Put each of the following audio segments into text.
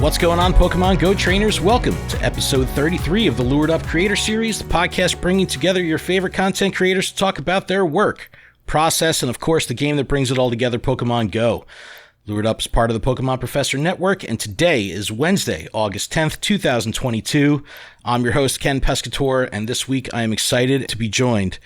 What's going on, Pokemon Go trainers? Welcome to episode 33 of the LuredUp Creator Series, the podcast bringing together your favorite content creators to talk about their work, process, and of course the game that brings it all together, Pokemon Go. LuredUp is part of the Pokemon Professor Network, and today is Wednesday, August 10th, 2022. I'm your host, Ken Pescatore, and this week I am excited to be joined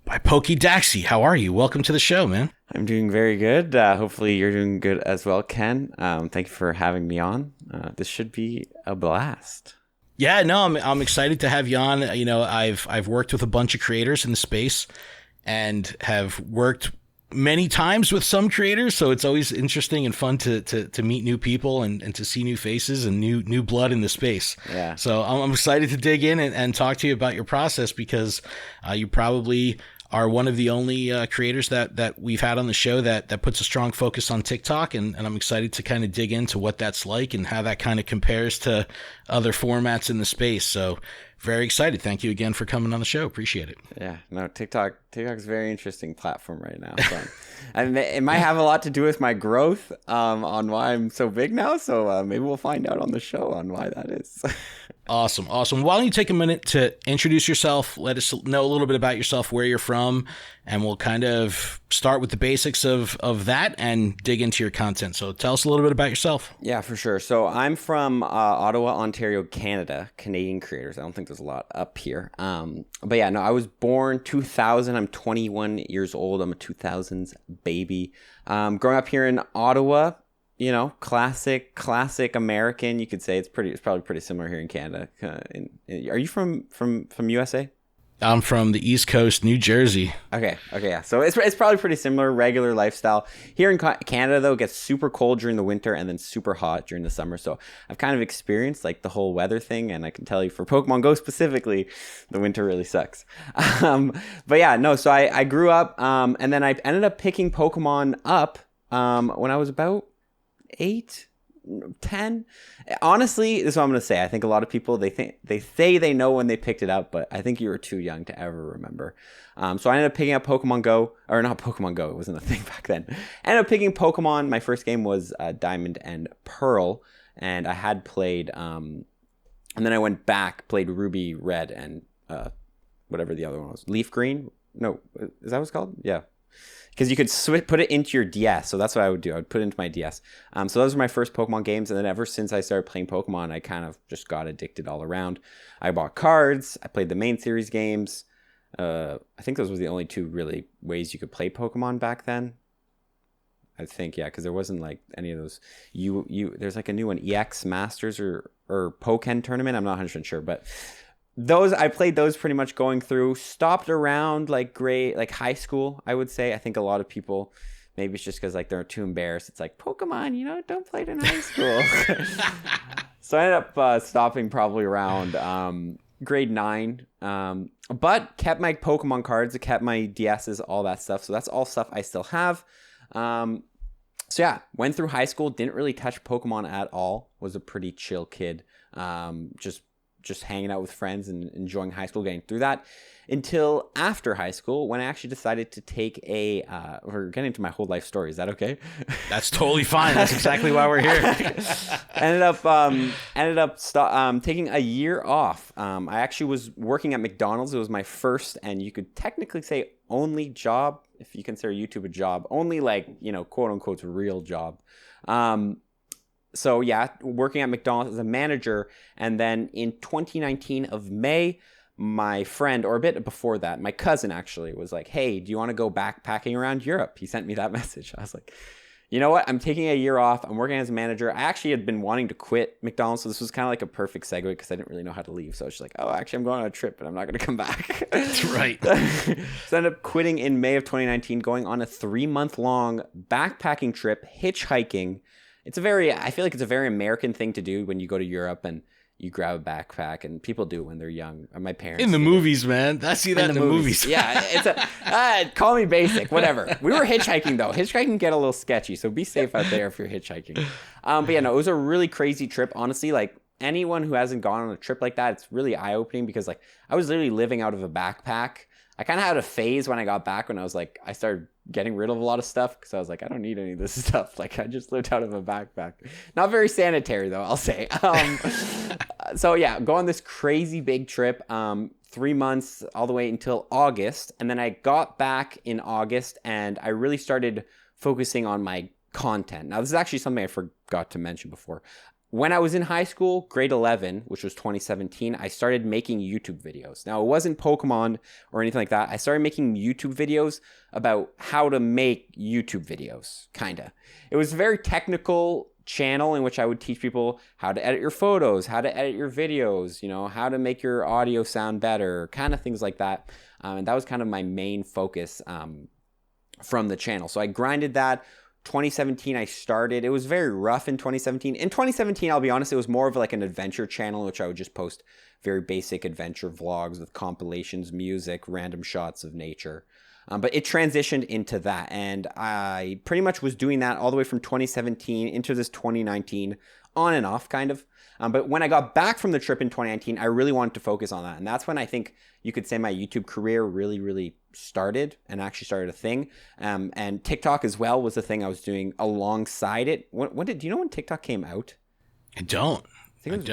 by Poké Daxi. How are you? Welcome to the show, man. I'm doing very good. Hopefully you're doing good as well, Ken. Thank you for having me on. This should be a blast. Yeah, no, I'm excited to have you on. You know, I've worked with a bunch of creators in the space and have worked many times with some creators, so it's always interesting and fun to meet new people and to see new faces and new blood in the space. Yeah. So I'm excited to dig in and talk to you about your process, because you probably are one of the only creators that we've had on the show that puts a strong focus on TikTok, and I'm excited to kind of dig into what that's like and how that kind of compares to other formats in the space. So very excited. Thank you again for coming on the show. Appreciate it. Yeah, no, TikTok's a very interesting platform right now. So, and it might have a lot to do with my growth on why I'm so big now. So maybe we'll find out on the show on why that is. Awesome. Why don't you take a minute to introduce yourself, let us know a little bit about yourself, where you're from, and we'll kind of start with the basics of that and dig into your content. So tell us a little bit about yourself. Yeah, for sure. So I'm from Ottawa, Ontario, Canada, Canadian creators. I don't think there's a lot up here. But yeah, no, I was born 2000. I'm 21 years old. I'm a 2000s baby. Growing up here in Ottawa, you know, classic American. You could say it's probably pretty similar here in Canada. Are you from USA? I'm from the East Coast, New Jersey. Okay, yeah. So it's probably pretty similar, regular lifestyle. Here in Canada, though, it gets super cold during the winter and then super hot during the summer. So I've kind of experienced like the whole weather thing, and I can tell you for Pokemon Go specifically, the winter really sucks. But yeah, no. So I grew up, and then I ended up picking Pokemon up when I was about 8, 10. Honestly, this is what I'm going to say. I think a lot of people, they say they know when they picked it up, but I think you were too young to ever remember. So I ended up picking up Pokemon Go, or not Pokemon Go, it wasn't a thing back then. I ended up picking Pokemon. My first game was Diamond and Pearl, and I had played, and then I went back, played Ruby, Red, and whatever the other one was. Leaf Green? No, is that what it's called? Yeah. Because you could put it into your DS. So that's what I would do. I would put it into my DS. So those were my first Pokemon games. And then ever since I started playing Pokemon, I kind of just got addicted all around. I bought cards. I played the main series games. I think those were the only two really ways you could play Pokemon back then. I think, yeah, because there wasn't like any of those. There's like a new one, EX Masters or Pokémon Tournament. I'm not 100% sure, but I played those pretty much going through, stopped around like high school, I would say. I think a lot of people, maybe it's just because like they're too embarrassed. It's like, Pokemon, you know, don't play it in high school. So I ended up stopping probably around grade 9, but kept my Pokemon cards, I kept my DSs, all that stuff. So that's all stuff I still have. So yeah, went through high school, didn't really touch Pokemon at all, was a pretty chill kid. Just hanging out with friends and enjoying high school, getting through that until after high school, when I actually decided to take we're getting into my whole life story. Is that okay? That's totally fine. That's exactly why we're here. Ended up taking a year off. I actually was working at McDonald's. It was my first, and you could technically say only job, if you consider YouTube a job, only like, you know, quote unquote real job. So yeah, working at McDonald's as a manager. And then in 2019 of May, my friend, or a bit before that, my cousin actually was like, hey, do you want to go backpacking around Europe? He sent me that message. I was like, you know what? I'm taking a year off. I'm working as a manager. I actually had been wanting to quit McDonald's. So this was kind of like a perfect segue because I didn't really know how to leave. So I was just like, oh, actually, I'm going on a trip, but I'm not going to come back. That's right. So I ended up quitting in May of 2019, going on a 3-month-long backpacking trip, hitchhiking. I feel like it's a very American thing to do when you go to Europe and you grab a backpack, and people do it when they're young. My parents in the movies, man. I see that in the movies. Yeah, it's call me basic, whatever. We were hitchhiking though. Hitchhiking can get a little sketchy, so be safe out there if you're hitchhiking. But yeah, no, it was a really crazy trip. Honestly, like anyone who hasn't gone on a trip like that, it's really eye opening because like I was literally living out of a backpack. I kind of had a phase when I got back when I was like, I started getting rid of a lot of stuff because I was like, I don't need any of this stuff. Like I just lived out of a backpack. Not very sanitary though, I'll say. So yeah, go on this crazy big trip, 3 months all the way until August. And then I got back in August and I really started focusing on my content. Now this is actually something I forgot to mention before. When I was in high school, grade 11, which was 2017, I started making YouTube videos. Now, it wasn't Pokemon or anything like that. I started making YouTube videos about how to make YouTube videos, kind of. It was a very technical channel in which I would teach people how to edit your photos, how to edit your videos, you know, how to make your audio sound better, kind of things like that. And that was kind of my main focus from the channel. So I grinded that. 2017 I started. It was very rough in 2017. In 2017, I'll be honest, it was more of like an adventure channel, which I would just post very basic adventure vlogs with compilations, music, random shots of nature. But it transitioned into that, and I pretty much was doing that all the way from 2017 into this 2019, on and off kind of. But when I got back from the trip in 2019, I really wanted to focus on that. And that's when I think you could say my YouTube career really started and actually started a thing. And TikTok as well was the thing I was doing alongside it. Do you know when TikTok came out? I don't. I don't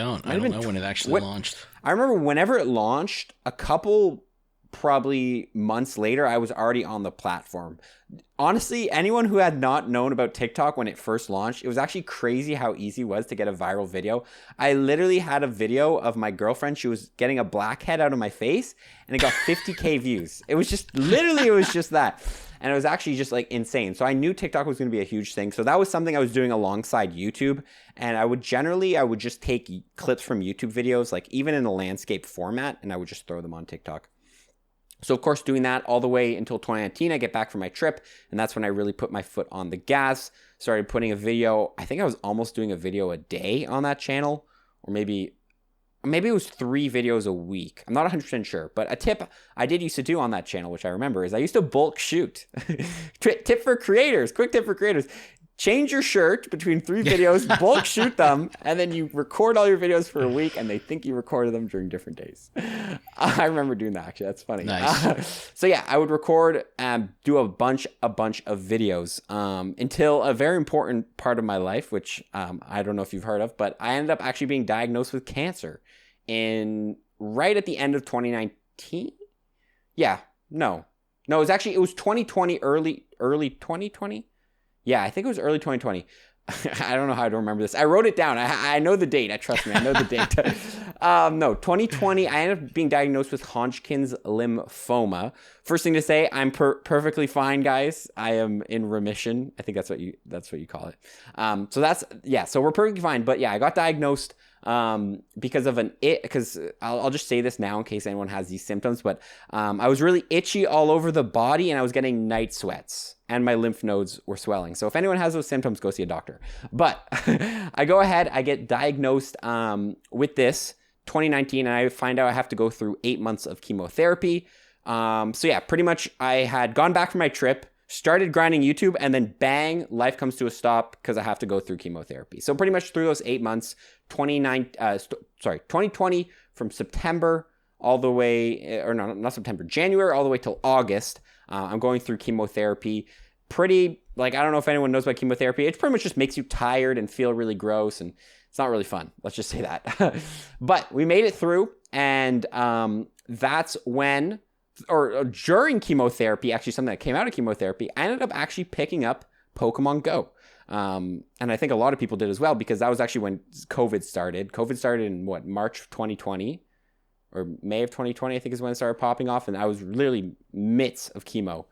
know when it actually launched. I remember whenever it launched, a couple probably months later, I was already on the platform. Honestly, anyone who had not known about TikTok when it first launched, it was actually crazy how easy it was to get a viral video. I literally had a video of my girlfriend. She was getting a blackhead out of my face and it got 50K views. It was just that. And it was actually just like insane. So I knew TikTok was going to be a huge thing. So that was something I was doing alongside YouTube. And I would just take clips from YouTube videos, like even in a landscape format, and I would just throw them on TikTok. So, of course, doing that all the way until 2019, I get back from my trip, and that's when I really put my foot on the gas, started putting a video. I think I was almost doing a video a day on that channel, or maybe it was 3 videos a week. I'm not 100% sure, but a tip I did used to do on that channel, which I remember, is I used to bulk shoot. Quick tip for creators. Change your shirt between 3 videos, bulk shoot them, and then you record all your videos for a week, and they think you recorded them during different days. I remember doing that, actually. That's funny. Nice. So yeah, I would record and do a bunch of videos until a very important part of my life, which I don't know if you've heard of, but I ended up actually being diagnosed with cancer right at the end of 2019. Yeah, no, it was 2020, early 2020. Yeah, I think it was early 2020. I don't know how to remember this. I wrote it down. I know the date. Trust me, I know the date. 2020, I ended up being diagnosed with Hodgkin's lymphoma. First thing to say, I'm perfectly fine, guys. I am in remission. I think that's what you call it. So we're perfectly fine. But yeah, I got diagnosed because of because I'll just say this now in case anyone has these symptoms, but I was really itchy all over the body and I was getting night sweats and my lymph nodes were swelling. So if anyone has those symptoms, go see a doctor. But I go ahead, I get diagnosed with this 2019 and I find out I have to go through 8 months of chemotherapy. So yeah, pretty much I had gone back from my trip, started grinding YouTube, and then bang, life comes to a stop because I have to go through chemotherapy. So pretty much through those 8 months, 2020 from September all the way, or no, not September, January all the way till August, I'm going through chemotherapy. I don't know if anyone knows about chemotherapy. It pretty much just makes you tired and feel really gross, and it's not really fun. Let's just say that. But we made it through, and that's when, or during chemotherapy, actually something that came out of chemotherapy, I ended up actually picking up Pokemon Go. And I think a lot of people did as well, because that was actually when COVID started. COVID started in March of 2020 or May of 2020, I think is when it started popping off. And I was literally midst of chemo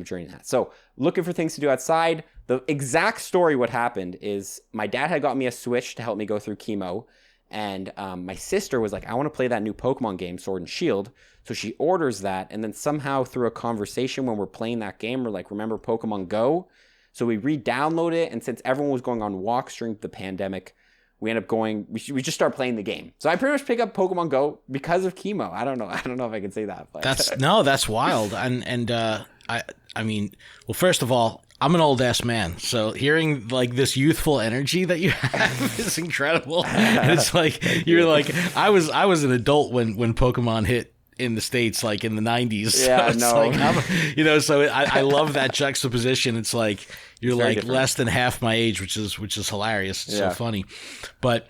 during that. So looking for things to do outside. The exact story, what happened is my dad had got me a Switch to help me go through chemo. And my sister was like, I want to play that new Pokemon game, Sword and Shield. So she orders that. And then somehow through a conversation when we're playing that game, we're like, remember Pokemon Go? So we re-download it. And since everyone was going on walks during the pandemic, we end up we just start playing the game. So I pretty much pick up Pokemon Go because of chemo. I don't know if I can say that. But. That's wild. And I mean, well, first of all, I'm an old ass man, so hearing like this youthful energy that you have is incredible. And it's like you're like I was an adult when Pokemon hit in the States, like in the 90s. Yeah, so no. Like, so I love that juxtaposition. It's like you're like different. less than half my age, which is hilarious. It's so funny. But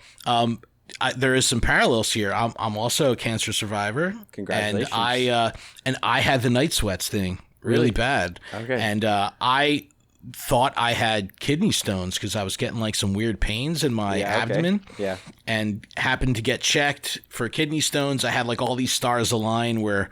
there is some parallels here. I'm also a cancer survivor. Congratulations. And I had the night sweats thing really bad. Okay. And I thought I had kidney stones because I was getting like some weird pains in my abdomen. Yeah. And happened to get checked for kidney stones. I had like all these stars align where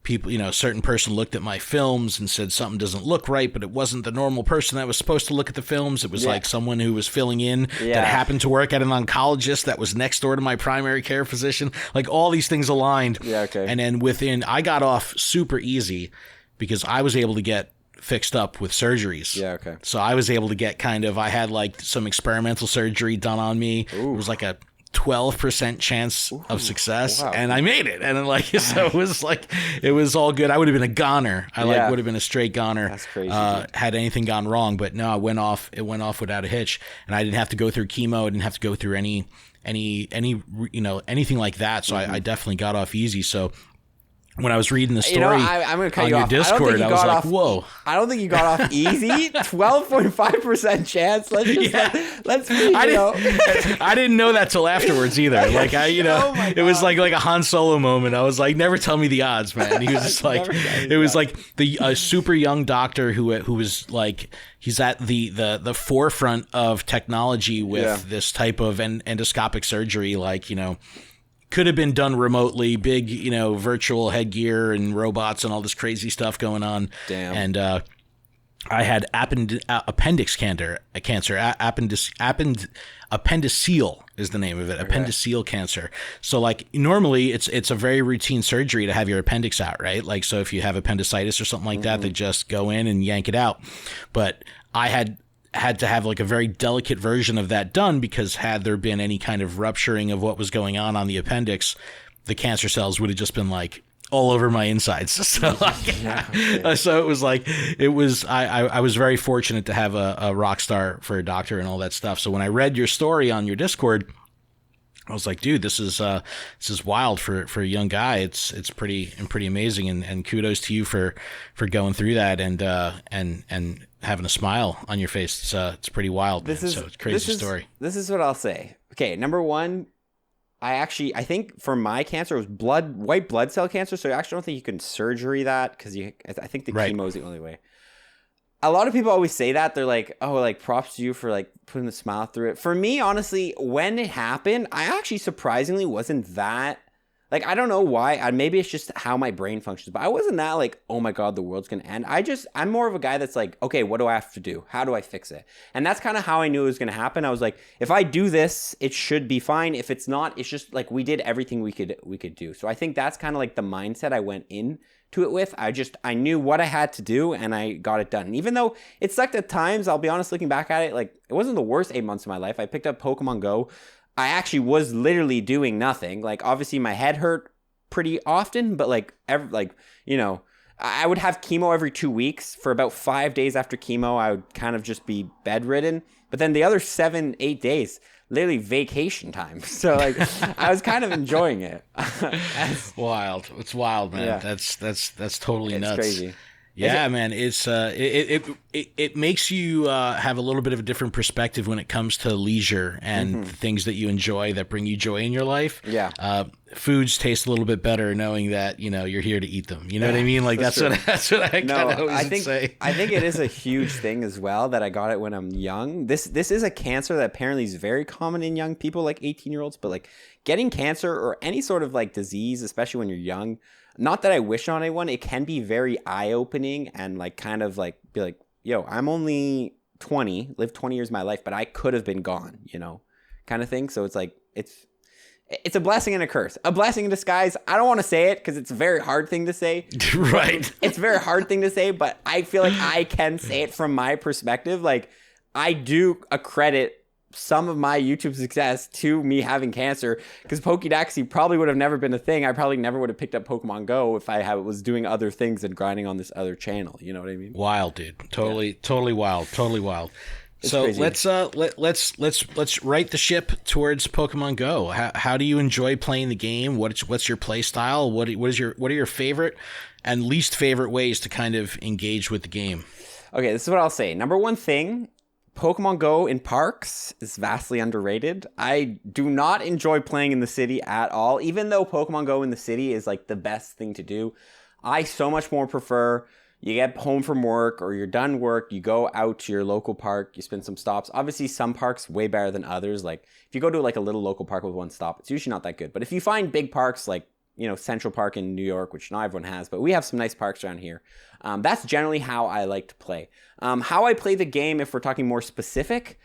people, a certain person looked at my films and said something doesn't look right, but it wasn't the normal person that was supposed to look at the films. It was like someone who was filling in that happened to work at an oncologist that was next door to my primary care physician. Like all these things aligned. Yeah, okay. And then I got off super easy because I was able to get fixed up with surgeries. Yeah, okay. So I was able to get I had like some experimental surgery done on me. Ooh. It was like a 12% chance of success, and I made it. And then so it was all good. I would have been a goner. I would have been a straight goner. That's crazy. Had anything gone wrong, but no, it went off without a hitch, and I didn't have to go through chemo. I didn't have to go through any anything like that. So I definitely got off easy. So when I was reading the story I'm going to cut on you your off. Discord, I was like, whoa. I don't think you got off easy. 12.5% chance. Let's be, I didn't know that till afterwards either. Like it was like a Han Solo moment. I was like, never tell me the odds, man. He was just like, it was like a super young doctor who was like, he's at the forefront of technology with this type of endoscopic surgery, could have been done remotely, big, virtual headgear and robots and all this crazy stuff going on. Damn. And I had appendix cancer, appendiceal is the name of it, appendiceal cancer. So normally it's a very routine surgery to have your appendix out, right? Like, so if you have appendicitis or something like that, they just go in and yank it out. But I had to have a very delicate version of that done because had there been any kind of rupturing of what was going on the appendix, the cancer cells would have just been all over my insides. So so it was I was very fortunate to have a rock star for a doctor and all that stuff. So when I read your story on your Discord, I was like, dude, this is wild for a young guy. It's pretty amazing, and kudos to you for going through that and having a smile on your face. It's pretty wild. So it's a crazy story. This is what I'll say. Okay, number one, I think for my cancer it was white blood cell cancer. So I actually don't think you can surgery that because I think the chemo is the only way. A lot of people always say that. They're like, oh, props to you for putting the smile through it. For me, honestly, when it happened, I actually surprisingly wasn't that, I don't know why. Maybe it's just how my brain functions, but I wasn't that oh my God, the world's going to end. I'm more of a guy that's okay, what do I have to do? How do I fix it? And that's kind of how I knew it was going to happen. I was like, if I do this, it should be fine. If it's not, it's just we did everything we could do. So I think that's kind of the mindset I went in to it with. I knew what I had to do and I got it done. And even though it sucked at times, I'll be honest, looking back at it, it wasn't the worst 8 months of my life. I picked up Pokemon Go. I actually was literally doing nothing. Obviously my head hurt pretty often, but I would have chemo every 2 weeks. For about 5 days after chemo, I would kind of just be bedridden. But then the other 7-8 days, literally vacation time. So I was kind of enjoying it. Wild. It's wild, man. Yeah. That's totally nuts. It's crazy. Yeah, man. It's it makes you have a little bit of a different perspective when it comes to leisure and things that you enjoy that bring you joy in your life. Yeah. Foods taste a little bit better knowing that you're here to eat them. You know what I mean? That's what I kind of always say. I think it is a huge thing as well that I got it when I'm young. This is a cancer that apparently is very common in young people, 18-year-olds. But getting cancer or any sort of disease, especially when you're young. Not that I wish on anyone, it can be very eye-opening and be like, yo, I'm only 20, lived 20 years of my life, but I could have been gone, kind of thing. So it's it's a blessing and a curse. A blessing in disguise. I don't want to say it because it's a very hard thing to say. Right. It's a very hard thing to say, but I feel like I can say it from my perspective. I do accredit some of my YouTube success to me having cancer because Daxi probably would have never been a thing. I probably never would have picked up Pokemon Go if I was doing other things and grinding on this other channel. You know what I mean? Wild, dude. Totally wild. Totally wild. So crazy. let's right the ship towards Pokemon Go. How do you enjoy playing the game? What's your play style? What are your favorite and least favorite ways to kind of engage with the game? Okay, this is what I'll say. Number one thing, Pokemon Go in parks is vastly underrated. I do not enjoy playing in the city at all, even though Pokemon Go in the city is like the best thing to do. I so much more prefer you get home from work or you're done work, you go out to your local park, you spend some stops. Obviously, some parks way better than others. Like if you go to like a little local park with one stop, it's usually not that good. But if you find big parks like, you know, Central Park in New York, which not everyone has, but we have some nice parks around here. That's generally how I like to play. How I play the game, if we're talking more specific,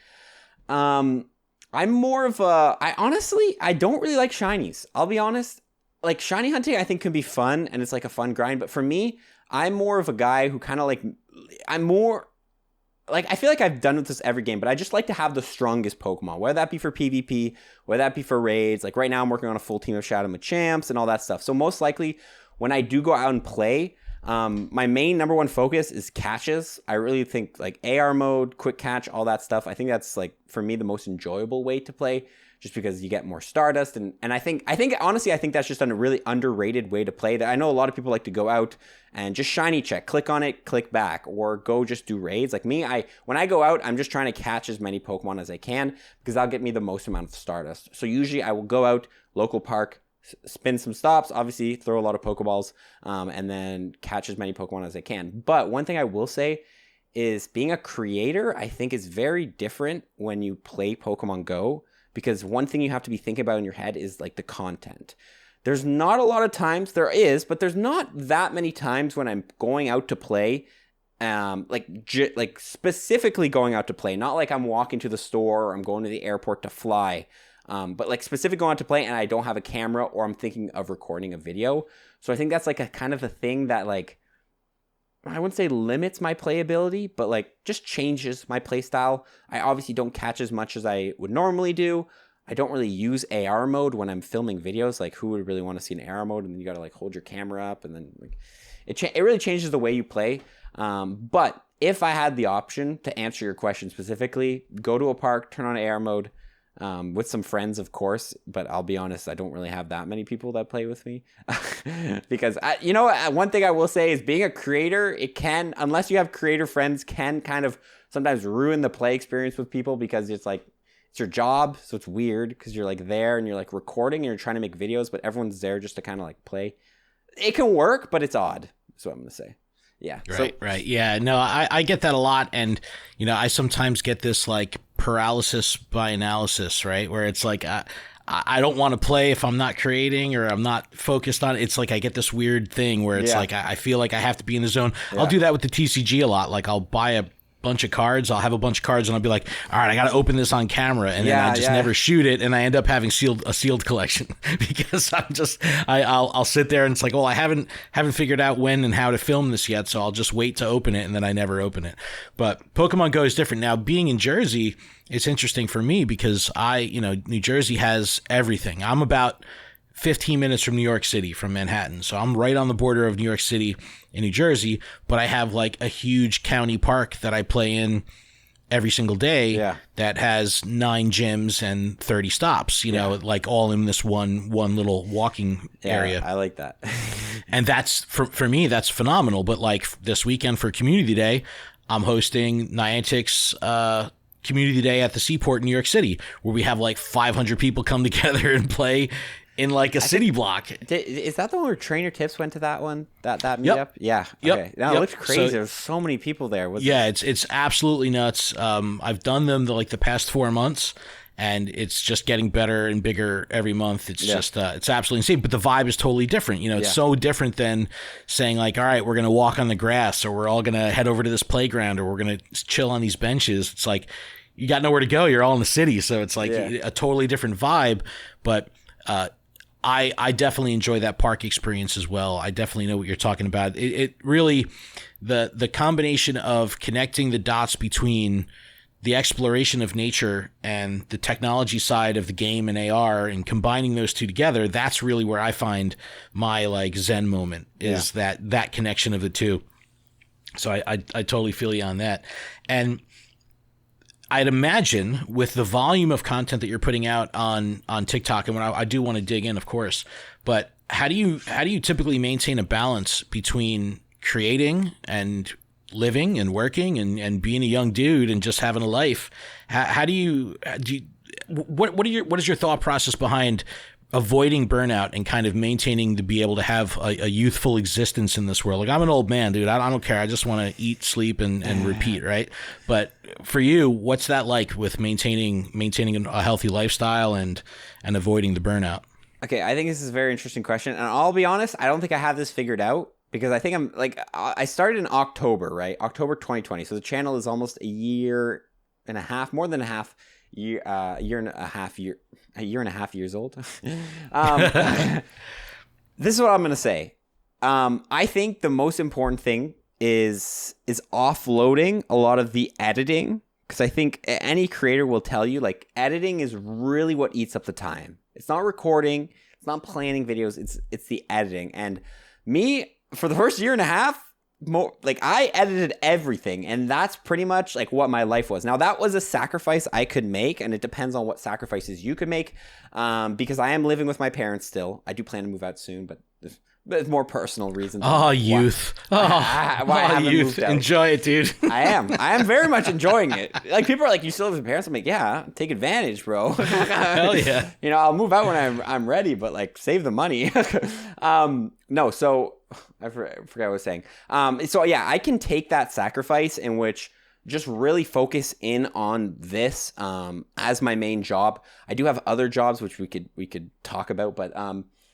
I'm more of I don't really like shinies. I'll be honest. Like shiny hunting, I think can be fun and it's like a fun grind. But for me, I'm more of a guy who kind of like, I feel like I've done with this every game, but I just like to have the strongest Pokemon, whether that be for PvP, whether that be for raids. Like right now I'm working on a full team of Shadow Machamps and all that stuff. So most likely when I do go out and play, my main number one focus is catches. I really think like AR mode, quick catch, all that stuff. I think that's like for me the most enjoyable way to play, just because you get more Stardust. And I think honestly, I think that's just a really underrated way to play. That I know a lot of people like to go out and just shiny check, click on it, click back, or go just do raids. Like me, when I go out, I'm just trying to catch as many Pokemon as I can because that'll get me the most amount of Stardust. So usually I will go out, local park, spin some stops, obviously throw a lot of Pokeballs, and then catch as many Pokemon as I can. But one thing I will say is being a creator, I think is very different when you play Pokemon Go, because one thing you have to be thinking about in your head is like the content. There's not a lot of times, there is, but there's not that many times when I'm going out to play, like specifically going out to play, not like I'm walking to the store or I'm going to the airport to fly. But like specific going out to play and I don't have a camera or I'm thinking of recording a video. So I think that's like a kind of a thing that like, I wouldn't say limits my playability, but like just changes my play style. I obviously don't catch as much as I would normally do. I don't really use AR mode when I'm filming videos. Like who would really want to see an AR mode? And then you got to like hold your camera up and then like it really changes the way you play. But if I had the option to answer your question specifically, go to a park, turn on AR mode, with some friends, of course, but I'll be honest, I don't really have that many people that play with me because one thing I will say is being a creator, it can, unless you have creator friends, can kind of sometimes ruin the play experience with people because it's like, it's your job. So it's weird because you're like there and you're like recording and you're trying to make videos, but everyone's there just to kind of like play. It can work, but it's odd. That's what I'm going to say. Yeah. Right. Yeah. No, I get that a lot. And, I sometimes get this like paralysis by analysis, right? Where it's like, I don't want to play if I'm not creating or I'm not focused on it. It's like I get this weird thing where it's like I feel like I have to be in the zone. Yeah. I'll do that with the TCG a lot. Like I'll buy a bunch of cards. I'll have a bunch of cards and I'll be like, all right, I got to open this on camera. And then I just never shoot it. And I end up having a sealed collection because I'll sit there and it's like, well, I haven't figured out when and how to film this yet. So I'll just wait to open it. And then I never open it. But Pokemon Go is different. Now being in Jersey, it's interesting for me because New Jersey has everything. I'm about 15 minutes from New York City, from Manhattan. So I'm right on the border of New York City and New Jersey, but I have like a huge county park that I play in every single day that has 9 gyms and 30 stops, like all in this one little walking area. I like that. And that's for me, that's phenomenal. But like this weekend for Community Day, I'm hosting Niantic's, Community Day at the Seaport in New York City, where we have like 500 people come together and play in like a city block. Is that the one where Trainer Tips went to that one? That meetup? Yep. Yeah. Okay. No, it looked crazy. There's so many people there. It's absolutely nuts. I've done them the past 4 months, and it's just getting better and bigger every month. It's just it's absolutely insane. But the vibe is totally different. It's so different than saying like, all right, we're gonna walk on the grass, or we're all gonna head over to this playground, or we're gonna chill on these benches. It's like you got nowhere to go. You're all in the city, so it's like a totally different vibe. But I definitely enjoy that park experience as well. I definitely know what you're talking about. It really, the combination of connecting the dots between the exploration of nature and the technology side of the game and AR and combining those two together, that's really where I find my like Zen moment is that connection of the two. So I totally feel you on that. And I'd imagine with the volume of content that you're putting out on TikTok, and when I do want to dig in, of course, but how do you typically maintain a balance between creating and living and working and being a young dude and just having a life? How do you what is your thought process behind avoiding burnout and kind of maintaining to be able to have a youthful existence in this world? Like, I'm an old man, dude. I don't care. I just want to eat, sleep, and repeat, right? But for you, what's that like with maintaining a healthy lifestyle and avoiding the burnout? Okay, I think this is a very interesting question. And I'll be honest, I don't think I have this figured out because I think I started in October, right? October 2020. So the channel is almost a year and a half, more than a half year, a year and a half years old. This is what I'm going to say. I think the most important thing is offloading a lot of the editing, because I think any creator will tell you, like, editing is really what eats up the time. It's not recording, it's not planning videos, it's the editing. And me, for the first year and a half, I edited everything, and that's pretty much like what my life was. Now, that was a sacrifice I could make, and it depends on what sacrifices you could make, because I am living with my parents still. I do plan to move out soon, but there's more personal reasons. Oh, youth. Youth. Enjoy it, dude. I am very much enjoying it. Like, people are like, you still live with your parents? I'm like, yeah, take advantage, bro. Hell yeah. You know, I'll move out when I'm ready, but like, save the money. No, so I forgot what I was saying. So yeah, I can take that sacrifice in which just really focus in on this as my main job. I do have other jobs which we could talk about, but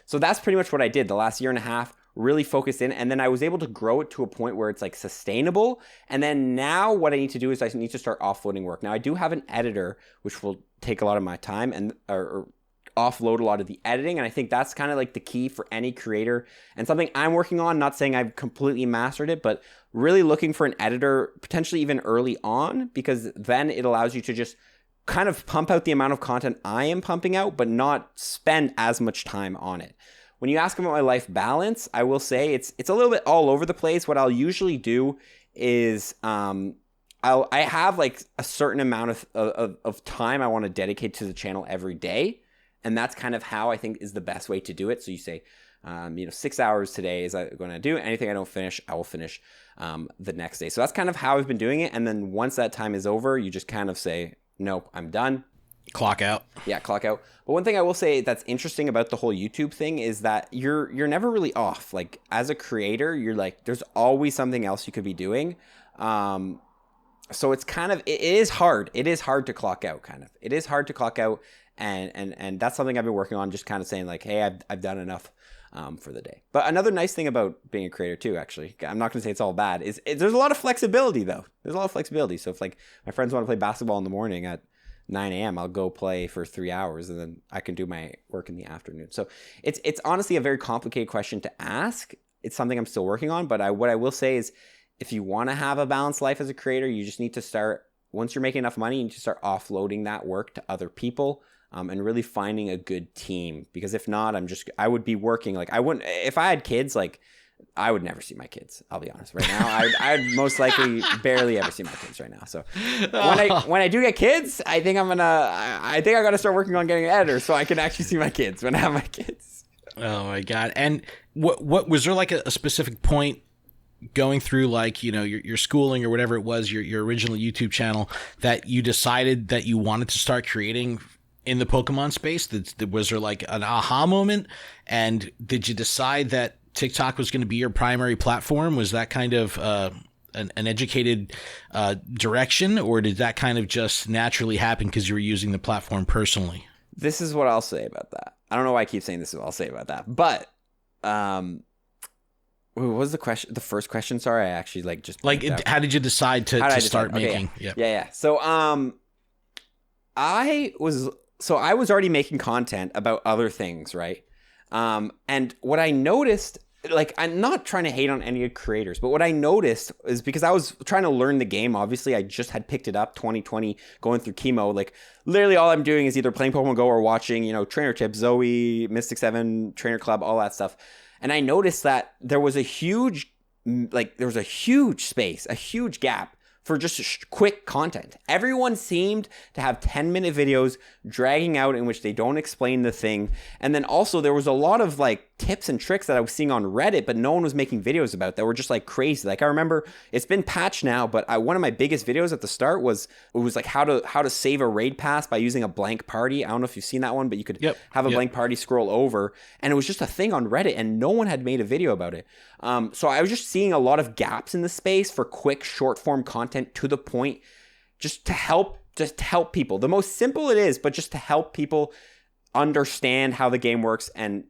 so that's pretty much what I did the last year and a half, really focused in. And then I was able to grow it to a point where it's like sustainable. And then now what I need to do is I need to start offloading work. Now, I do have an editor, which will take a lot of my time and or offload a lot of the editing. And I think that's kind of like the key for any creator and something I'm working on. Not saying I've completely mastered it, but really looking for an editor potentially even early on, because then it allows you to just kind of pump out the amount of content I am pumping out, but not spend as much time on it. When you ask about my life balance, I will say it's a little bit all over the place. What I'll usually do is I have like a certain amount of time I want to dedicate to the channel every day. And that's kind of how I think is the best way to do it. So you say, 6 hours today is I'm going to do. Anything I don't finish, I will finish the next day. So that's kind of how I've been doing it. And then once that time is over, you just kind of say, nope, I'm done. Clock out. Yeah, clock out. But one thing I will say that's interesting about the whole YouTube thing is that you're never really off. Like, as a creator, you're like, there's always something else you could be doing. So it's kind of, it is hard. It is hard to clock out, kind of. It is hard to clock out. And that's something I've been working on, just kind of saying like, hey, I've done enough for the day. But another nice thing about being a creator too, actually, I'm not going to say it's all bad, is there's a lot of flexibility though. There's a lot of flexibility. So if like my friends want to play basketball in the morning at 9 a.m., I'll go play for 3 hours and then I can do my work in the afternoon. So it's honestly a very complicated question to ask. It's something I'm still working on, but what I will say is if you want to have a balanced life as a creator, you just need to start, once you're making enough money, you need to start offloading that work to other people. And really finding a good team, because if not, I would be working like I wouldn't. If I had kids, like I would never see my kids. I'll be honest. Right now, I'd most likely barely ever see my kids right now. So when I do get kids, I think I got to start working on getting an editor so I can actually see my kids when I have my kids. Oh my God! And what was there like a specific point going through, like, your schooling or whatever it was, your original YouTube channel, that you decided that you wanted to start creating in the Pokemon space? Was there like an aha moment? And did you decide that TikTok was going to be your primary platform? Was that kind of an educated direction, or did that kind of just naturally happen because you were using the platform personally? This is what I'll say about that. I don't know why I keep saying this is what I'll say about that. But what was the question? The first question? Sorry, I actually how did you decide to start making? Okay, yeah. So I was already making content about other things, right? And what I noticed, like, I'm not trying to hate on any creators, but what I noticed is, because I was trying to learn the game, obviously I just had picked it up 2020, going through chemo, like literally all I'm doing is either playing Pokemon Go or watching, Trainer Tips, Zoe, Mystic 7, Trainer Club, all that stuff. And I noticed that there was a huge space, a huge gap for just quick content. Everyone seemed to have 10-minute videos dragging out in which they don't explain the thing. And then also there was a lot of like tips and tricks that I was seeing on Reddit, but no one was making videos about that were just like crazy. Like I remember it's been patched now, but one of my biggest videos at the start was like how to save a raid pass by using a blank party. I don't know if you've seen that one, but you could have a blank party scroll over, and it was just a thing on Reddit and no one had made a video about it. So I was just seeing a lot of gaps in the space for quick short form content to the point, just to help people. The most simple it is, but just to help people understand how the game works and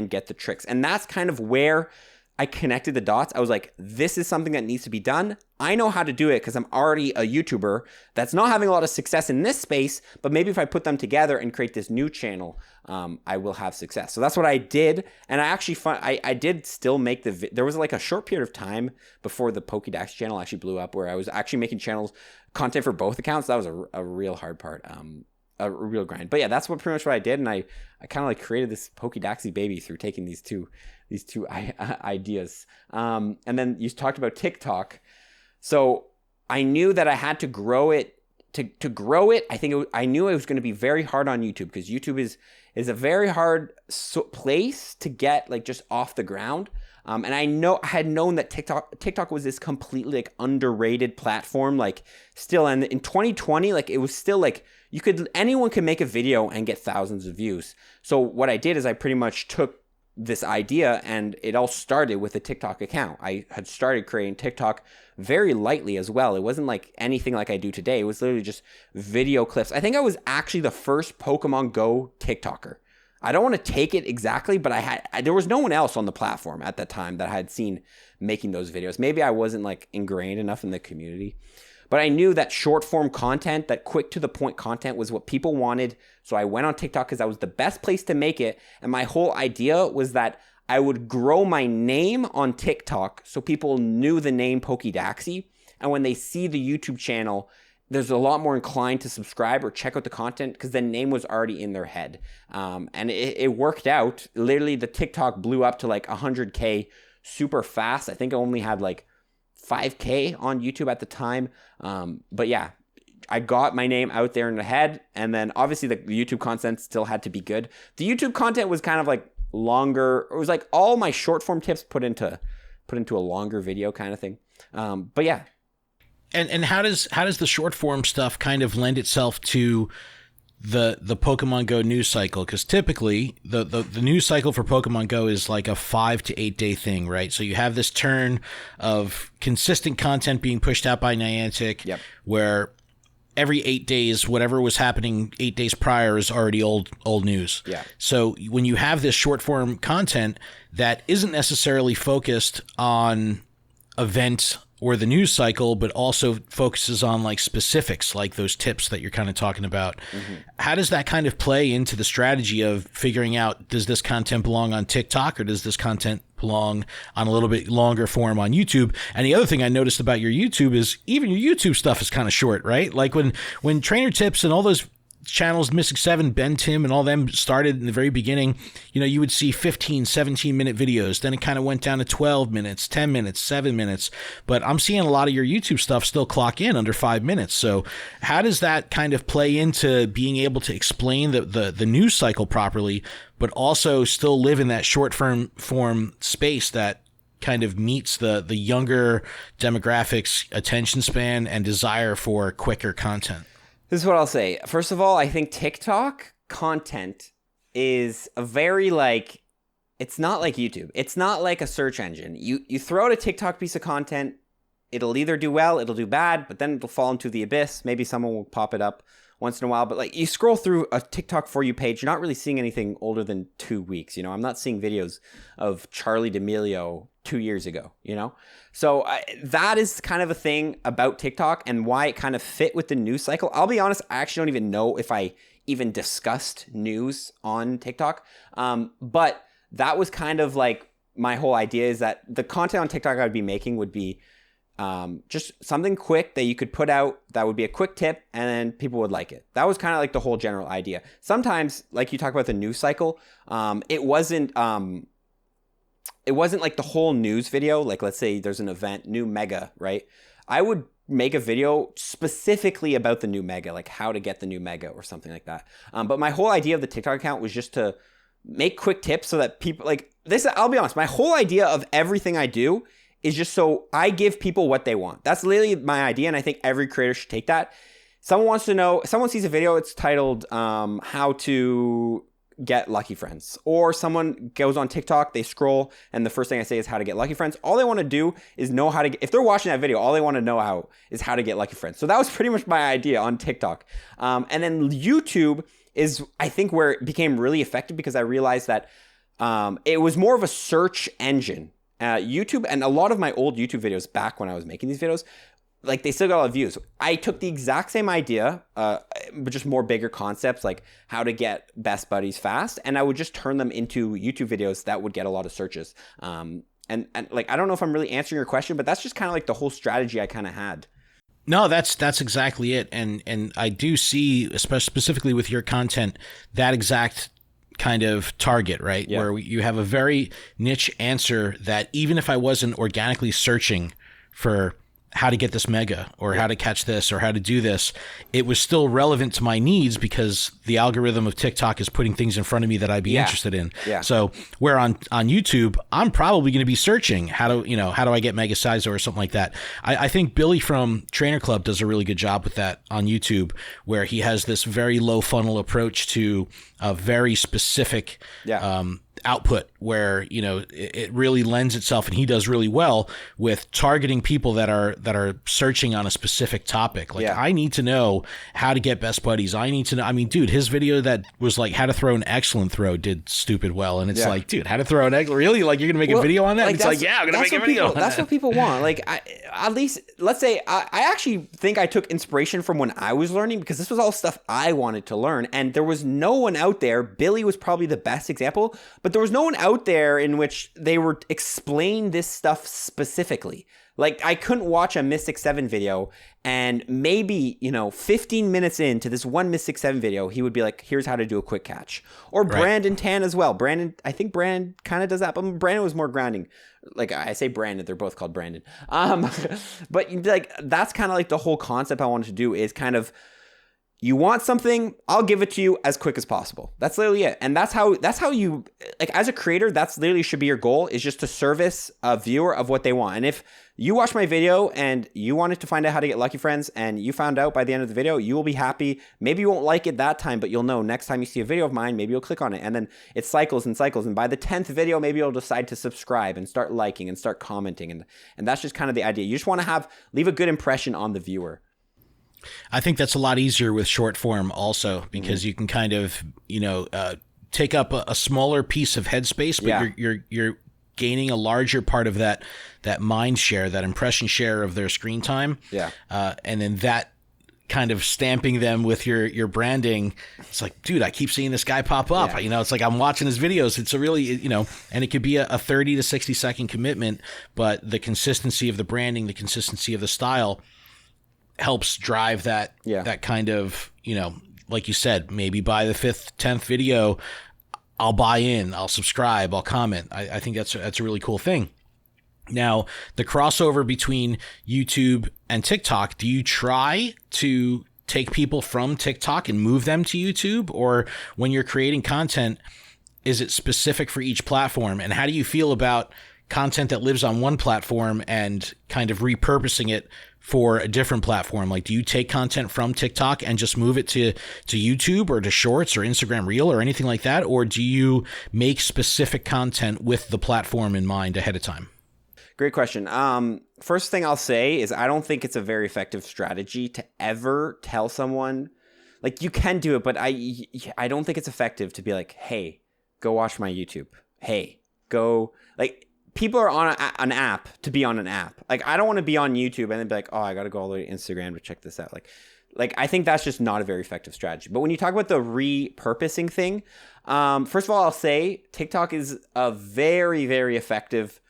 get the tricks. And that's kind of where I connected the dots. I was like, this is something that needs to be done. I know how to do it because I'm already a YouTuber that's not having a lot of success in this space, but maybe if I put them together and create this new channel, I will have success. So that's what I did. And I actually I did still make there was like a short period of time before the Poké Daxi channel actually blew up where I was actually making content for both accounts. That was a real hard part. A real grind. But yeah, that's pretty much what I did. And I kind of like created this Poké Daxi baby through taking these two ideas. And then you talked about TikTok. So I knew that I had to grow it. To grow it, I knew it was going to be very hard on YouTube because YouTube is a very hard place to get like just off the ground. And I had known that TikTok was this completely like underrated platform, like still. And in 2020, like it was still like anyone could make a video and get thousands of views. So what I did is I pretty much took this idea, and it all started with a TikTok account. I had started creating TikTok very lightly as well. It wasn't like anything like I do today. It was literally just video clips. I think I was actually the first Pokemon Go TikToker. I don't want to take it exactly, but there was no one else on the platform at that time that I had seen making those videos. Maybe I wasn't like ingrained enough in the community. But I knew that short form content, that quick to the point content was what people wanted. So I went on TikTok because that was the best place to make it. And my whole idea was that I would grow my name on TikTok so people knew the name Poké Daxi. And when they see the YouTube channel, there's a lot more inclined to subscribe or check out the content because the name was already in their head. And it worked out. Literally, the TikTok blew up to like 100K super fast. I think I only had like 5K on YouTube at the time. But yeah, I got my name out there in the head. And then obviously the YouTube content still had to be good. The YouTube content was kind of like longer. It was like all my short form tips put into a longer video kind of thing. But yeah. And how does the short form stuff kind of lend itself to the Pokemon Go news cycle? Because typically the news cycle for Pokemon Go is like a 5 to 8 day thing, right? So you have this turn of consistent content being pushed out by Niantic, where every 8 days, whatever was happening 8 days prior is already old news. Yeah. So when you have this short form content that isn't necessarily focused on events or the news cycle, but also focuses on like specifics, like those tips that you're kind of talking about. Mm-hmm. How does that kind of play into the strategy of figuring out, does this content belong on TikTok or does this content belong on a little bit longer form on YouTube? And the other thing I noticed about your YouTube is even your YouTube stuff is kind of short, right? Like when Trainer Tips and all those channels, Mystic 7, Ben Tim, and all them started in the very beginning, you would see 15, 17-minute videos. Then it kind of went down to 12 minutes, 10 minutes, 7 minutes. But I'm seeing a lot of your YouTube stuff still clock in under 5 minutes. So how does that kind of play into being able to explain the news cycle properly, but also still live in that short form space that kind of meets the younger demographics' attention span and desire for quicker content? This is what I'll say. First of all, I think TikTok content is a very like, it's not like YouTube. It's not like a search engine. You throw out a TikTok piece of content, it'll either do well, it'll do bad, but then it'll fall into the abyss. Maybe someone will pop it up once in a while. But like you scroll through a TikTok For You page, you're not really seeing anything older than 2 weeks. I'm not seeing videos of Charlie D'Amelio 2 years ago, So that is kind of a thing about TikTok and why it kind of fit with the news cycle. I'll be honest, I actually don't even know if I even discussed news on TikTok. But that was kind of like my whole idea, is that the content on TikTok I would be making would be just something quick that you could put out that would be a quick tip and then people would like it. That was kind of like the whole general idea. Sometimes, like you talk about the news cycle, it wasn't like the whole news video. Like let's say there's an event, new mega, right? I would make a video specifically about the new mega, like how to get the new mega or something like that. But my whole idea of the TikTok account was just to make quick tips so that people like this. I'll be honest, my whole idea of everything I do is just so I give people what they want. That's literally my idea, and I think every creator should take that. Someone sees a video, it's titled how to get lucky friends, or someone goes on TikTok, they scroll, and the first thing I say is how to get lucky friends. All they want to do is know how to if they're watching that video, all they want to know is how to get lucky friends. So that was pretty much my idea on TikTok. And then YouTube is, I think, where it became really effective, because I realized that it was more of a search engine. YouTube, and a lot of my old YouTube videos back when I was making these videos, like, they still got a lot of views. I took the exact same idea, but just more bigger concepts, like how to get best buddies fast, and I would just turn them into YouTube videos that would get a lot of searches. And like, I don't know if I'm really answering your question, but that's just kind of like the whole strategy I kind of had. No, that's exactly it. And I do see, especially specifically with your content, that exact kind of target, right? Yeah. Where you have a very niche answer that even if I wasn't organically searching for how to get this mega or how to catch this or how to do this, it was still relevant to my needs because the algorithm of TikTok is putting things in front of me that I'd be interested in. Yeah. So where on YouTube, I'm probably going to be searching how do I get mega size or something like that. I think Billy from Trainer Club does a really good job with that on YouTube, where he has this very low funnel approach to a very specific output, where it really lends itself, and he does really well with targeting people that are searching on a specific topic. Like, I need to know how to get best buddies. I need to know. I mean, dude, his video that was like how to throw an excellent throw did stupid well, and it's like, dude, how to throw an excellent, really? Like, you're gonna make a video on that? Like, it's like, I'm gonna make a video. That's what people want. Like, at least, let's say, I actually think I took inspiration from when I was learning, because this was all stuff I wanted to learn, and there was no one out there. Billy was probably the best example, but there was no one out there in which they were explain this stuff specifically. Like, I couldn't watch a Mystic 7 video and maybe, 15 minutes into this one Mystic 7 video, he would be like, here's how to do a quick catch. Or Brandon Tan as well. I think Brandon kind of does that, but Brandon was more grounding. Like, I say Brandon, they're both called Brandon. But like, that's kind of like the whole concept I wanted to do, is kind of, you want something, I'll give it to you as quick as possible. That's literally it. And that's how you, like, as a creator, that's literally should be your goal, is just to service a viewer of what they want. And if you watch my video and you wanted to find out how to get lucky friends, and you found out by the end of the video, you will be happy. Maybe you won't like it that time, but you'll know next time you see a video of mine, maybe you'll click on it. And then it cycles and cycles. And by the 10th video, maybe you'll decide to subscribe and start liking and start commenting. And that's just kind of the idea. You just want to leave a good impression on the viewer. I think that's a lot easier with short form also, because you can kind of, take up a smaller piece of headspace, but you're gaining a larger part of that mind share, that impression share of their screen time. Yeah. And then that kind of stamping them with your branding. It's like, dude, I keep seeing this guy pop up. It's like I'm watching his videos. It's a really, and it could be a 30 to 60 second commitment, but the consistency of the branding, the consistency of the style helps drive that kind of, like you said, maybe by the 5th, 10th video, I'll buy in, I'll subscribe, I'll comment. I think that's a really cool thing. Now, the crossover between YouTube and TikTok, do you try to take people from TikTok and move them to YouTube? Or when you're creating content, is it specific for each platform? And how do you feel about content that lives on one platform and kind of repurposing it for a different platform? Like, do you take content from TikTok and just move it to YouTube or to Shorts or Instagram Reel or anything like that? Or do you make specific content with the platform in mind ahead of time? Great question. First thing I'll say is I don't think it's a very effective strategy to ever tell someone, like, you can do it, but I don't think it's effective to be like, hey, go watch my YouTube. Hey, go, like, people are on an app to be on an app. Like, I don't want to be on YouTube and then be like, oh, I got to go all the way to Instagram to check this out. Like I think that's just not a very effective strategy. But when you talk about the repurposing thing, first of all, I'll say TikTok is a very, very effective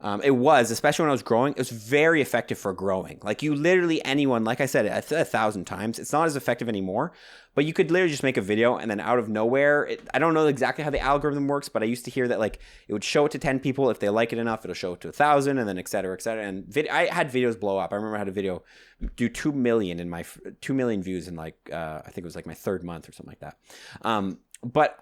It was, especially when I was growing, it was very effective for growing. Like you literally, anyone, like I said, 1,000 times, it's not as effective anymore, but you could literally just make a video and then out of nowhere, I don't know exactly how the algorithm works, but I used to hear that like it would show it to 10 people. If they like it enough, it'll show it to 1,000 and then et cetera, et cetera. And I had videos blow up. I remember I had a video do 2 million in my 2 million views in like, I think it was like my 3rd month or something like that. But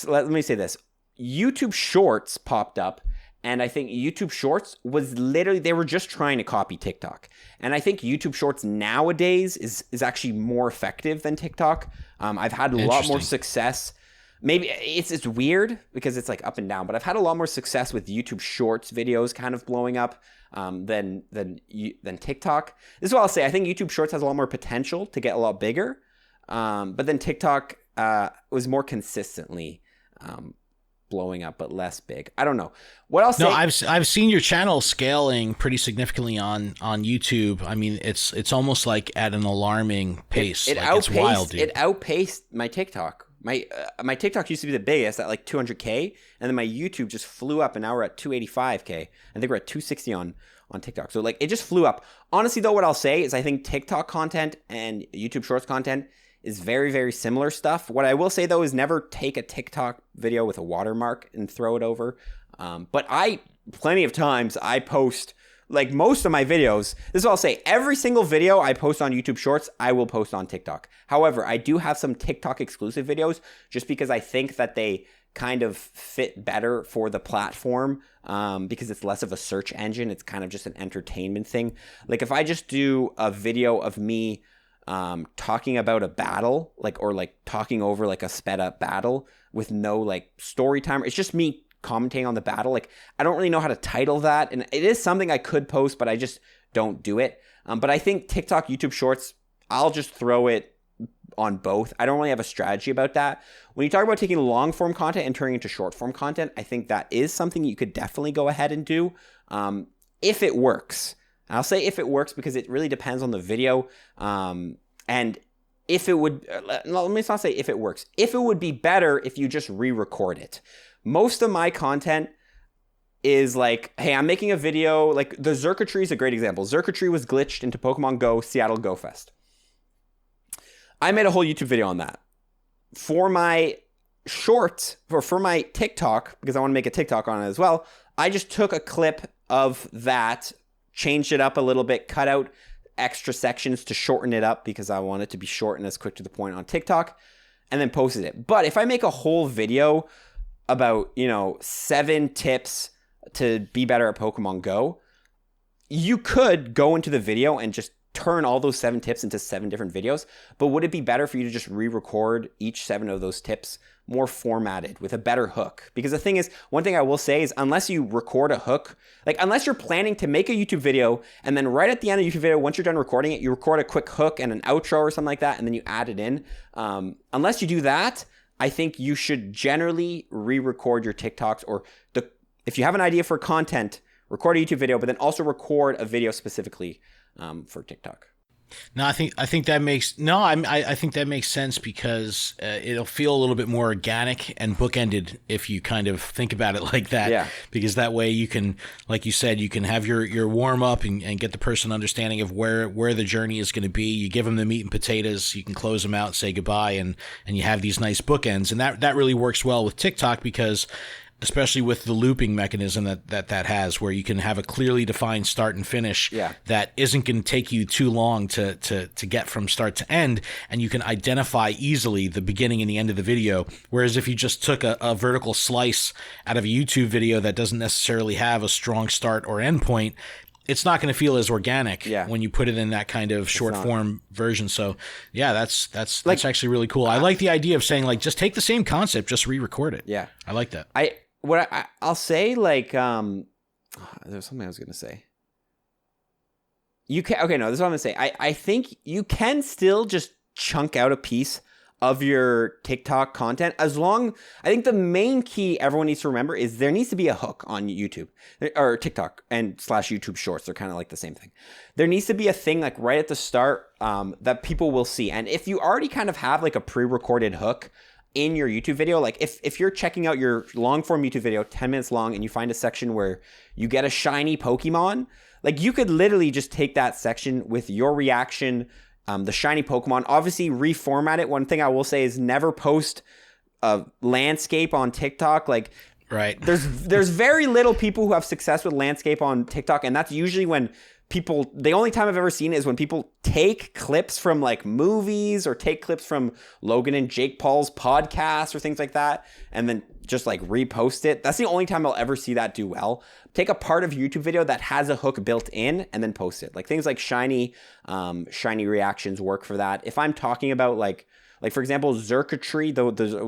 let me say this. YouTube Shorts popped up, and I think YouTube Shorts was literally, they were just trying to copy TikTok. And I think YouTube Shorts nowadays is actually more effective than TikTok. I've had a lot more success. Maybe it's weird because it's like up and down, but I've had a lot more success with YouTube Shorts videos kind of blowing up than TikTok. This is what I'll say. I think YouTube Shorts has a lot more potential to get a lot bigger, but then TikTok was more consistently blowing up, but less big. I don't know what I'll say. No, I've seen your channel scaling pretty significantly on YouTube. I mean, it's almost like at an alarming pace. It's wild, dude. It outpaced my TikTok. My TikTok used to be the biggest at like 200K, and then my YouTube just flew up, and now we're at 285K. I think we're at 260 on TikTok. So like it just flew up. Honestly, though, what I'll say is I think TikTok content and YouTube Shorts content is very, very similar stuff. What I will say, though, is never take a TikTok video with a watermark and throw it over. But plenty of times I post, like most of my videos, this is what I'll say, every single video I post on YouTube Shorts, I will post on TikTok. However, I do have some TikTok exclusive videos just because I think that they kind of fit better for the platform because it's less of a search engine. It's kind of just an entertainment thing. Like if I just do a video of me talking about a battle, or talking over like a sped up battle with no like story time. It's just me commentating on the battle. Like I don't really know how to title that, and it is something I could post, but I just don't do it. But I think TikTok, YouTube Shorts, I'll just throw it on both. I don't really have a strategy about that. When you talk about taking long form content and turning into short form content, I think that is something you could definitely go ahead and do if it works. I'll say if it works because it really depends on the video. And if it would, let me not say if it works. If it would be better if you just re-record it. Most of my content is like, hey, I'm making a video. Like the Xurkitree is a great example. Xurkitree was glitched into Pokemon Go Seattle Go Fest. I made a whole YouTube video on that. For my short, or for my TikTok, because I want to make a TikTok on it as well, I just took a clip of that, changed it up a little bit, cut out extra sections to shorten it up because I want it to be short and as quick to the point on TikTok, and then posted it. But if I make a whole video about, 7 tips to be better at Pokemon Go, you could go into the video and just turn all those 7 tips into 7 different videos. But would it be better for you to just re-record each 7 of those tips more formatted with a better hook? Because the thing is, one thing I will say is unless you record a hook, like unless you're planning to make a YouTube video and then right at the end of the YouTube video, once you're done recording it, you record a quick hook and an outro or something like that, and then you add it in. Unless you do that, I think you should generally re-record your TikToks, or if you have an idea for content, record a YouTube video, but then also record a video specifically for TikTok. No, I think that makes I think that makes sense because it'll feel a little bit more organic and bookended if you kind of think about it like that. Yeah. Because that way you can, like you said, you can have your warm up and get the person understanding of where the journey is going to be. You give them the meat and potatoes. You can close them out and say goodbye, and you have these nice bookends, and that really works well with TikTok because, especially with the looping mechanism that has, where you can have a clearly defined start and finish that isn't going to take you too long to get from start to end, and you can identify easily the beginning and the end of the video. Whereas if you just took a vertical slice out of a YouTube video that doesn't necessarily have a strong start or end point, it's not going to feel as organic when you put it in that kind of short form version. So yeah, that's actually really cool. I like the idea of saying, like, just take the same concept, just re-record it. Yeah. I like that. I'll say, like, there's something I was going to say. This is what I'm going to say. I think you can still just chunk out a piece of your TikTok content I think the main key everyone needs to remember is there needs to be a hook on YouTube or TikTok and / YouTube Shorts. They're kind of like the same thing. There needs to be a thing like right at the start that people will see. And if you already kind of have like a pre-recorded hook, in your YouTube video. Like if you're checking out your long form YouTube video, 10 minutes long, and you find a section where you get a shiny Pokemon, like you could literally just take that section with your reaction, the shiny Pokemon, obviously reformat it. One thing I will say is never post a landscape on TikTok. Like, right. There's very little people who have success with landscape on TikTok, and that's usually when people, the only time I've ever seen it is when people take clips from like movies or take clips from Logan and Jake Paul's podcast or things like that, and then just like repost it. That's the only time I'll ever see that do well. Take a part of your YouTube video that has a hook built in and then post it. Like things like shiny reactions work for that. If I'm talking about like for example, Xurkitree,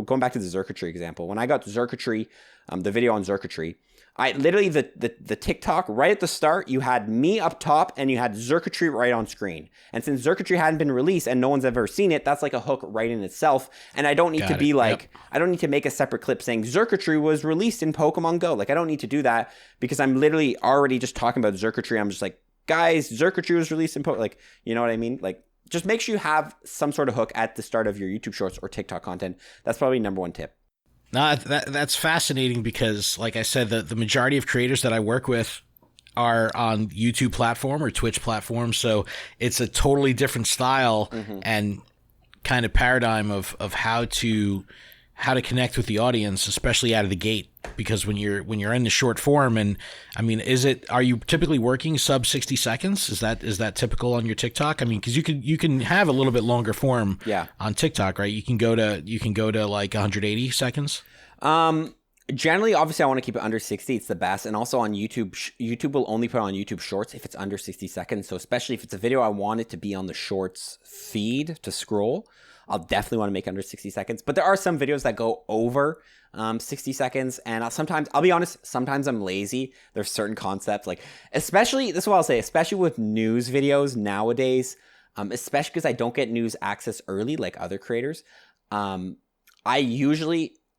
going back to the Xurkitree example, when I got Xurkitree, the video on Xurkitree, I literally, the TikTok right at the start, you had me up top and you had Xurkitree right on screen. And since Xurkitree hadn't been released and no one's ever seen it, that's like a hook right in itself. And I don't need to be like, I don't need to make a separate clip saying Xurkitree was released in Pokemon Go. Like I don't need to do that because I'm literally already just talking about Xurkitree. I'm just like, guys, Xurkitree was released in like, you know what I mean? Like, just make sure you have some sort of hook at the start of your YouTube Shorts or TikTok content. That's probably number one tip. No, that's fascinating because, like I said, the majority of creators that I work with are on YouTube platform or Twitch platform, so it's a totally different style and kind of paradigm of how to connect with the audience, especially out of the gate. Because when you're in the short form, and I mean, are you typically working sub 60 seconds? Is that typical on your TikTok? I mean, because you can have a little bit longer form on TikTok, right? You can go to like 180 seconds. Generally, obviously, I want to keep it under 60. It's the best. And also on YouTube, YouTube will only put on YouTube Shorts if it's under 60 seconds. So especially if it's a video I want it to be on the Shorts feed to scroll, I'll definitely want to make under 60 seconds. But there are some videos that go over 60 seconds. And I'll be honest, sometimes I'm lazy. There's certain concepts, like, especially, this is what I'll say, especially with news videos nowadays, especially because I don't get news access early like other creators.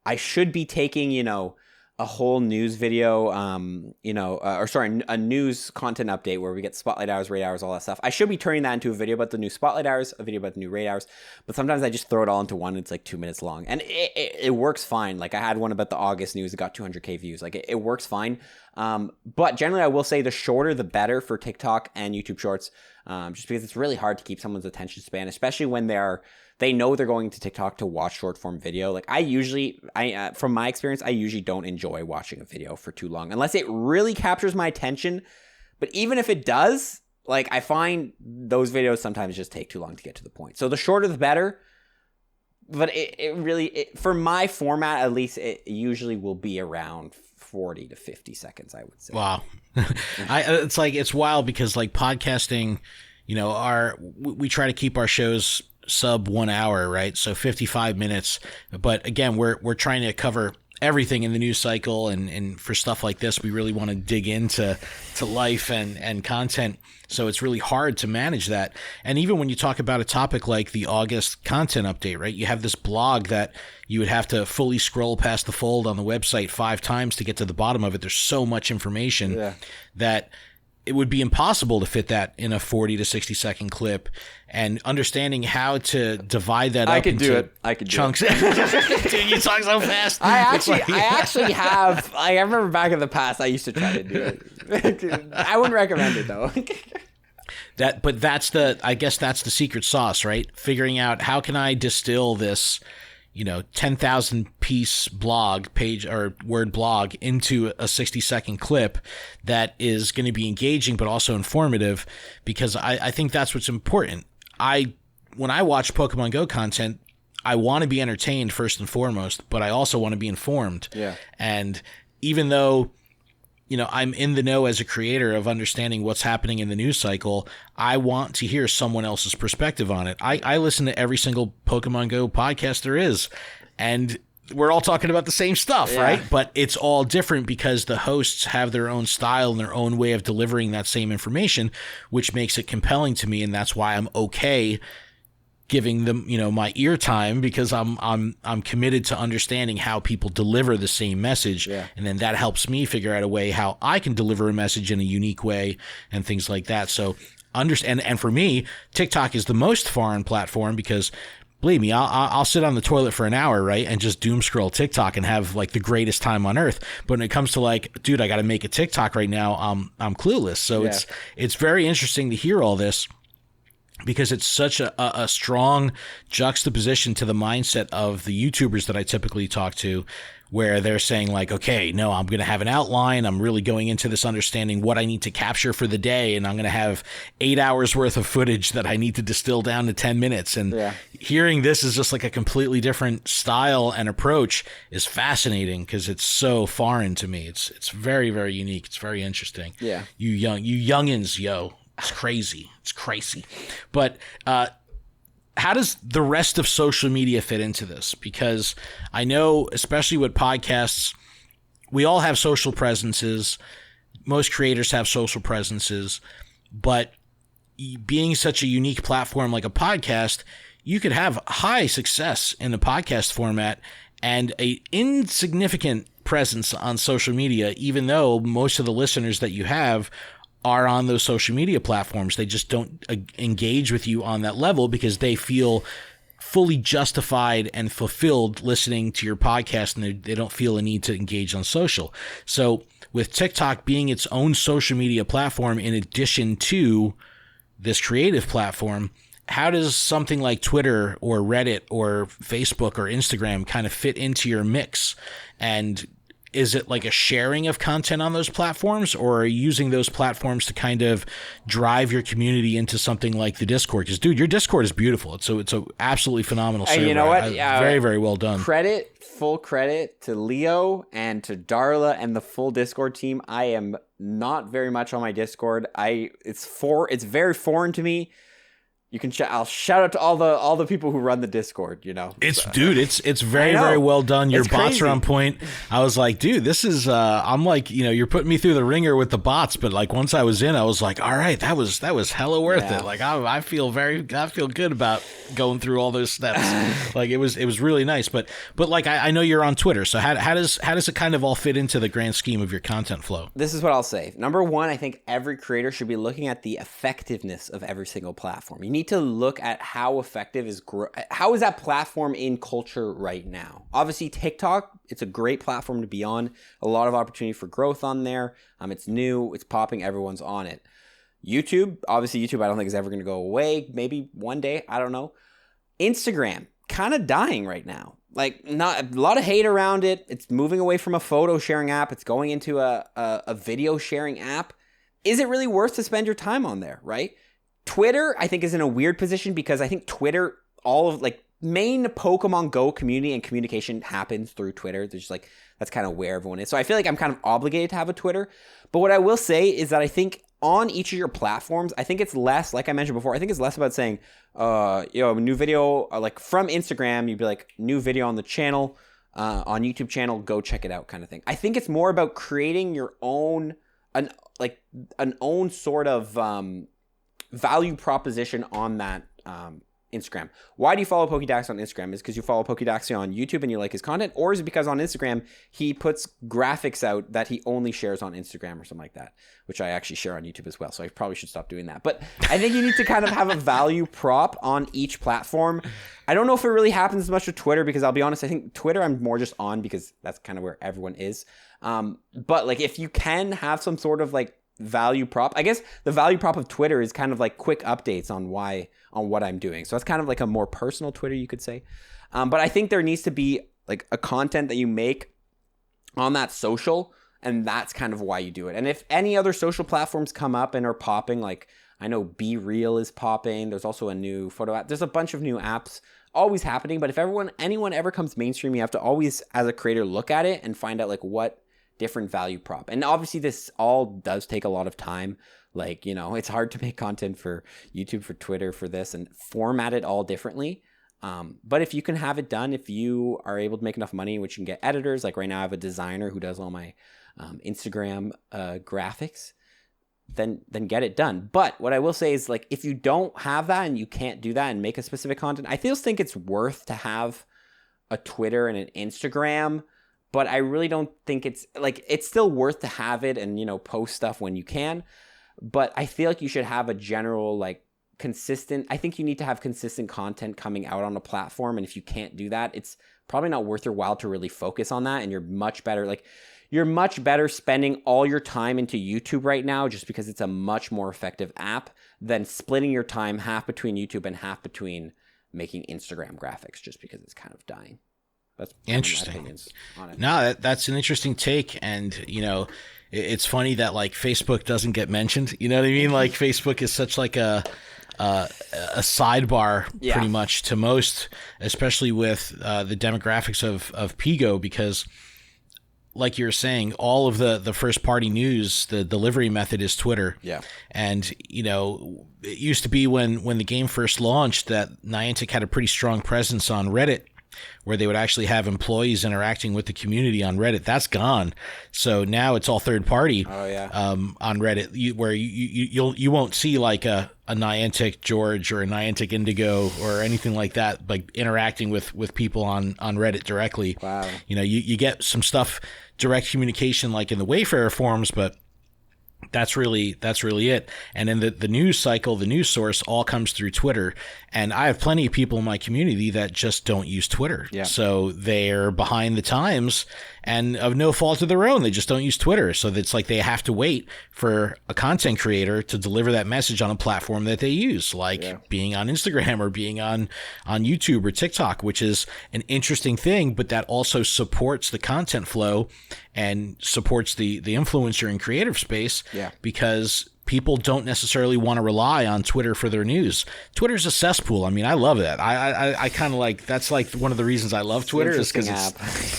I should be taking, a whole news video, a news content update where we get spotlight hours, raid hours, all that stuff. I should be turning that into a video about the new spotlight hours, a video about the new raid hours, but sometimes I just throw it all into one. It's like 2 minutes long, and it works fine. Like I had one about the August news, it got 200K views. Like it works fine. But generally I will say the shorter the better for TikTok and YouTube Shorts, just because it's really hard to keep someone's attention span, especially when they know they're going to TikTok to watch short form video. Like from my experience, I usually don't enjoy watching a video for too long unless it really captures my attention. But even if it does, like I find those videos sometimes just take too long to get to the point. So the shorter the better. But it really, for my format, at least, it usually will be around 40 to 50 seconds, I would say. Wow. It's wild because like podcasting, we try to keep our shows sub 1 hour, right? So 55 minutes. But again, we're trying to cover everything in the news cycle, and for stuff like this, we really want to dig into life and content. So it's really hard to manage that. And even when you talk about a topic like the August content update, right? You have this blog that you would have to fully scroll past the fold on the website 5 times to get to the bottom of it. There's so much information that it would be impossible to fit that in a 40 to 60 second clip, and understanding how to divide that up into chunks. Dude, you talk so fast. I remember back in the past, I used to try to do it. I wouldn't recommend it though. I guess that's the secret sauce, right? Figuring out how can I distill this, 10,000 piece blog page or word blog into a 60-second clip that is going to be engaging but also informative, because I think that's what's important. When I watch Pokemon Go content, I want to be entertained first and foremost, but I also want to be informed. Yeah. And even though I'm in the know as a creator of understanding what's happening in the news cycle, I want to hear someone else's perspective on it. I listen to every single Pokemon Go podcast there is, and we're all talking about the same stuff, right? But it's all different because the hosts have their own style and their own way of delivering that same information, which makes it compelling to me, and that's why I'm okay giving them, my ear time, because I'm committed to understanding how people deliver the same message. Yeah. And then that helps me figure out a way how I can deliver a message in a unique way and things like that. So understand. And for me, TikTok is the most foreign platform because believe me, I'll sit on the toilet for an hour, right, and just doom scroll TikTok and have like the greatest time on earth. But when it comes to like, dude, I got to make a TikTok right now, I'm clueless. So it's very interesting to hear all this, because it's such a strong juxtaposition to the mindset of the YouTubers that I typically talk to, where they're saying like, okay, no, I'm going to have an outline. I'm really going into this understanding what I need to capture for the day. And I'm going to have 8 hours worth of footage that I need to distill down to 10 minutes. And hearing this is just like a completely different style and approach is fascinating, because it's so foreign to me. It's very, very unique. It's very interesting. Yeah. You youngins, yo. It's crazy. It's crazy. But how does the rest of social media fit into this? Because I know, especially with podcasts, we all have social presences. Most creators have social presences. But being such a unique platform like a podcast, you could have high success in the podcast format and a insignificant presence on social media, even though most of the listeners that you have are on those social media platforms. They just don't engage with you on that level because they feel fully justified and fulfilled listening to your podcast, and they don't feel a need to engage on social. So with TikTok being its own social media platform in addition to this creative platform, how does something like Twitter or Reddit or Facebook or Instagram kind of fit into your mix? And is it like a sharing of content on those platforms, or are you using those platforms to kind of drive your community into something like the Discord? Because, dude, your Discord is beautiful. It's a absolutely phenomenal server. You know what? Very, very well done. Full credit to Leo and to Darla and the full Discord team. I am not very much on my Discord. It's very foreign to me. You can I'll shout out to all the people who run the Discord, you know. It's very, very well done. Your bots are on point. I was like, dude, this is I'm like, you know, you're putting me through the ringer with the bots, but like once I was in, I was like, all right, that was hella worth it. Like I feel good about going through all those steps. Like it was really nice. But like I know you're on Twitter, so how does it kind of all fit into the grand scheme of your content flow? This is what I'll say. Number one, I think every creator should be looking at the effectiveness of every single platform. You need to look at how effective how is that platform in culture right now. Obviously TikTok, it's a great platform to be on, a lot of opportunity for growth on there. It's new, it's popping, everyone's on it. YouTube I don't think is ever going to go away, maybe one day, I don't know. Instagram kind of dying right now, like not a lot of hate around it. It's moving away from a photo sharing app, it's going into a video sharing app. Is it really worth to spend your time on there, right? Twitter, I think, is in a weird position because I think Twitter, all of like main Pokemon Go community and communication happens through Twitter. There's just like, that's kind of where everyone is. So I feel like I'm kind of obligated to have a Twitter. But what I will say is that I think on each of your platforms, I think it's less, like I mentioned before, I think it's less about saying, a new video, like from Instagram, you'd be like, new video on the channel, on YouTube channel, go check it out kind of thing. I think it's more about creating your own, an own sort of, value proposition on that Instagram. Why do you follow Pokédaxi on Instagram? Is because you follow Pokédaxi on YouTube and you like his content, or is it because on Instagram he puts graphics out that he only shares on Instagram or something like that, which I actually share on YouTube as well, so I probably should stop doing that. But I think you need to kind of have a value prop on each platform. I don't know if it really happens as much with Twitter, because I'll be honest, I think Twitter I'm more just on because that's kind of where everyone is. But like if you can have some sort of like value prop, I guess the value prop of Twitter is kind of like quick updates on what I'm doing. So it's kind of like a more personal Twitter, you could say. But I think there needs to be like a content that you make on that social, and that's kind of why you do it. And if any other social platforms come up and are popping, like I know Be Real is popping. There's also a new photo app. There's a bunch of new apps always happening. But if anyone ever comes mainstream, you have to always, as a creator, look at it and find out like what different value prop. And obviously this all does take a lot of time. Like, you know, it's hard to make content for YouTube, for Twitter, for this, and format it all differently. But if you can have it done, if you are able to make enough money, which you can get editors, like right now I have a designer who does all my Instagram graphics, then get it done. But what I will say is, like, if you don't have that and you can't do that and make a specific content, I still think it's worth to have a Twitter and an Instagram. But I really don't think it's still worth to have it and, you know, post stuff when you can. But I feel like you should have a general, like, consistent. I think you need to have consistent content coming out on a platform. And if you can't do that, it's probably not worth your while to really focus on that. And you're much better spending all your time into YouTube right now, just because it's a much more effective app, than splitting your time half between YouTube and half between making Instagram graphics, just because it's kind of dying. That's interesting. My opinions on it. No, that's an interesting take. And, it's funny that like Facebook doesn't get mentioned. You know what I mean? Like Facebook is such like a sidebar pretty much to most, especially with the demographics of Pigo, because like you're saying, all of the first party news, the delivery method is Twitter. Yeah. And, it used to be when the game first launched that Niantic had a pretty strong presence on Reddit, where they would actually have employees interacting with the community on Reddit. That's gone. So now it's all third party. Oh, yeah. On Reddit, where you won't see like a Niantic George or a Niantic Indigo or anything like that, like interacting with people on Reddit directly. Wow. You get some stuff, direct communication like in the Wayfarer forums, but that's really it. And then the news cycle, the news source all comes through Twitter. And I have plenty of people in my community that just don't use Twitter. Yeah. So they're behind the times and of no fault of their own. They just don't use Twitter. So it's like they have to wait for a content creator to deliver that message on a platform that they use, like being on Instagram or being on YouTube or TikTok, which is an interesting thing, but that also supports the content flow and supports the influencer and creative space, because people don't necessarily want to rely on Twitter for their news. Twitter's a cesspool. I mean, I love that. I kind of like, that's like one of the reasons I love Twitter, is because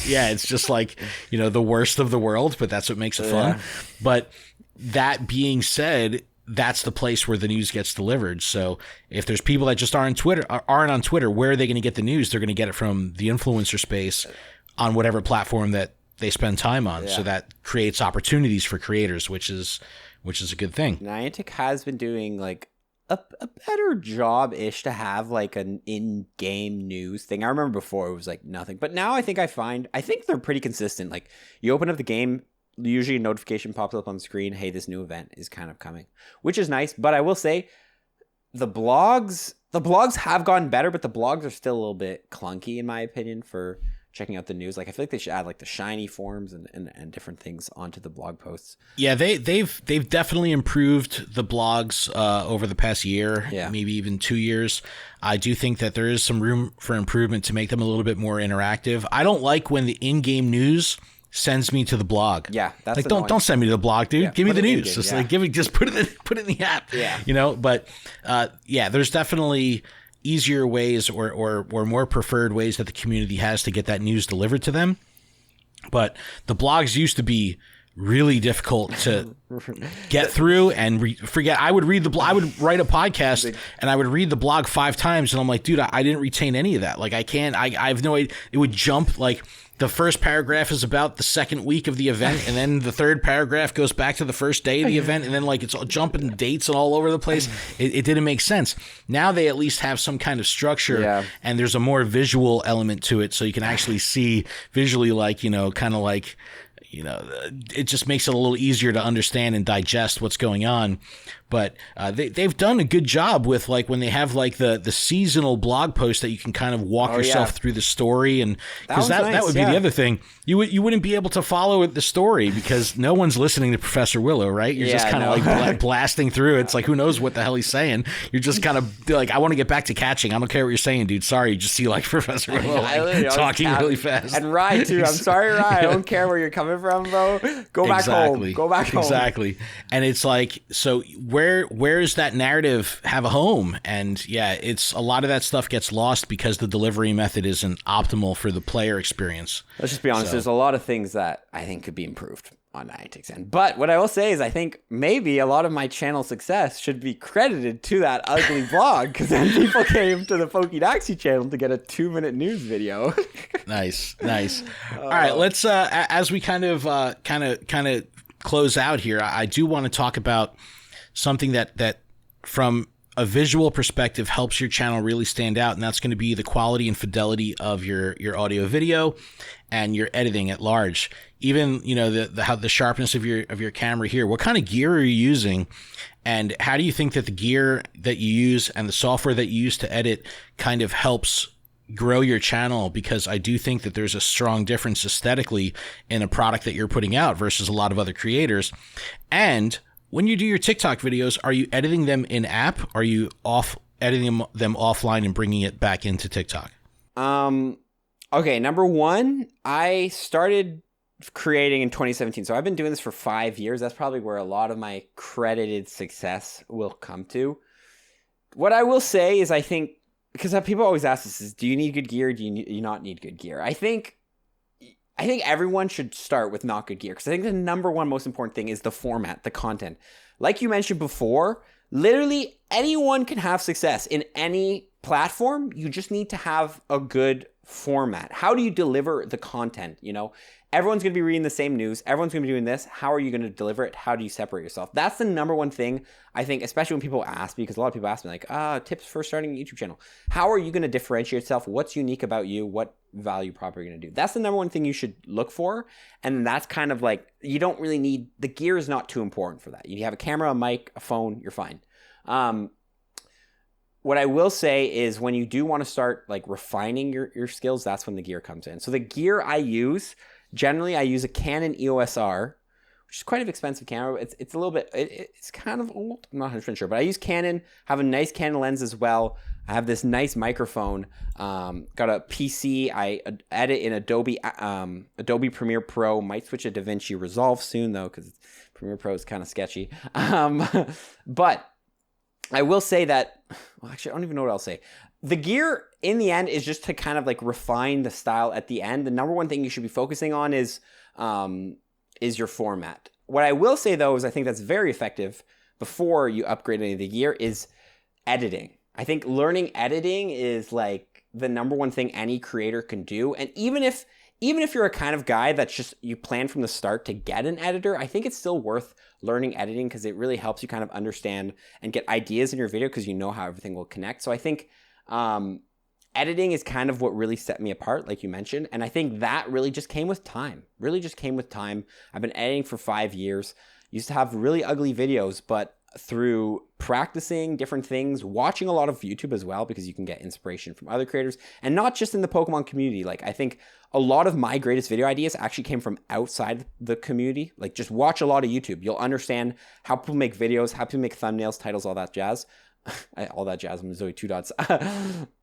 it's just like, the worst of the world, but that's what makes it fun. But that being said, that's the place where the news gets delivered. So if there's people that just aren't on Twitter, where are they going to get the news? They're going to get it from the influencer space on whatever platform that they spend time on. So that creates opportunities for creators, which is a good thing. Niantic has been doing like a better job-ish to have like an in-game news thing. I remember before it was like nothing, but now I think they're pretty consistent. Like you open up the game, usually a notification pops up on the screen, hey, this new event is kind of coming, which is nice. But I will say the blogs have gotten better, but the blogs are still a little bit clunky in my opinion for checking out the news. Like I feel like they should add like the shiny forms and different things onto the blog posts. Yeah, they've definitely improved the blogs over the past year, maybe even 2 years. I do think that there is some room for improvement to make them a little bit more interactive. I don't like when the in-game news sends me to the blog. Yeah, that's like don't send me to the blog, dude. Give me the news. Just like just put it in the app. Yeah. But there's definitely easier ways or more preferred ways that the community has to get that news delivered to them. But the blogs used to be really difficult to get through and forget. I would read I would write a podcast and I would read the blog 5 times and I'm like, dude, I didn't retain any of that. Like I have no idea. It would jump like the first paragraph is about the second week of the event, and then the third paragraph goes back to the first day of the event, and then like it's all jumping dates and all over the place. It didn't make sense. Now they at least have some kind of structure, and there's a more visual element to it, so you can actually see visually, like kind of like. It just makes it a little easier to understand and digest what's going on. But they've done a good job with like when they have like the seasonal blog post that you can kind of walk yourself through the story, and because that would be the other thing. You wouldn't be able to follow the story because no one's listening to Professor Willow, right? You're just kind of like blasting through. It's like who knows what the hell he's saying. You're just kind of like, I want to get back to catching. I don't care what you're saying, dude. Sorry, you just see like Professor Willow talking really fast. And Rye too. I'm sorry, Rye. I don't care where you're coming from, bro. Go back home. Go back home. Exactly. And it's like, so where's that narrative have a home? And it's a lot of that stuff gets lost because the delivery method isn't optimal for the player experience. Let's just be honest. There's a lot of things that I think could be improved on Niantic's end. But what I will say is I think maybe a lot of my channel success should be credited to that ugly blog, because then people came to the Daxi channel to get a 2-minute news video. Nice. All right, let's as we kind of close out here, I do want to talk about something that from a visual perspective helps your channel really stand out, and that's going to be the quality and fidelity of your audio video and your editing at large. Even, you know, the sharpness of your camera here. What kind of gear are you using, and how do you think that the gear that you use and the software that you use to edit kind of helps grow your channel? Because I do think that there's a strong difference aesthetically in a product that you're putting out versus a lot of other creators. And when you do your TikTok videos, are you editing them in app? Are you editing them offline and bringing it back into TikTok? Okay, number one, I started creating in 2017. So I've been doing this for 5 years. That's probably where a lot of my credited success will come to. What I will say is, I think, because people always ask this, is do you need good gear? Do you not need good gear? I think everyone should start with not good gear, because I think the number one most important thing is the format, the content. Like you mentioned before, literally anyone can have success in any platform. You just need to have a good format. How do you deliver the content? You know, everyone's going to be reading the same news. Everyone's going to be doing this. How are you going to deliver it? How do you separate yourself? That's the number one thing, I think, especially when people ask me, because a lot of people ask me like, tips for starting a YouTube channel. How are you going to differentiate yourself? What's unique about you? What value prop are you going to do? That's the number one thing you should look for. And that's kind of like, you don't really need, the gear is not too important for that. You have a camera, a mic, a phone, you're fine. What I will say is, when you do want to start like refining your skills, that's when the gear comes in. So the gear I use, generally I use a Canon EOS R, which is quite an expensive camera. It's a little bit, it's kind of old. I'm not 100% sure, but I use Canon, have a nice Canon lens as well. I have this nice microphone, got a PC. I edit in Adobe Premiere Pro, might switch to DaVinci Resolve soon though, because Premiere Pro is kind of sketchy. But I will say that, well, actually, I don't even know what I'll say. The gear in the end is just to kind of like refine the style at the end. The number one thing you should be focusing on is your format. What I will say though is, I think that's very effective before you upgrade any of the gear, is editing. I think learning editing is like the number one thing any creator can do. And even if you're a kind of guy that's just, you plan from the start to get an editor, I think it's still worth learning editing, because it really helps you kind of understand and get ideas in your video, because you know how everything will connect. So I think editing is kind of what really set me apart, like you mentioned. And I think that really just came with time. I've been editing for 5 years. Used to have really ugly videos, but through practicing different things, watching a lot of YouTube as well, because you can get inspiration from other creators, and not just in the Pokemon community. Like, I think a lot of my greatest video ideas actually came from outside the community. Like, just watch a lot of YouTube. You'll understand how people make videos, how people make thumbnails, titles, all that jazz. All that jazz. I'm Zoe 2 dots.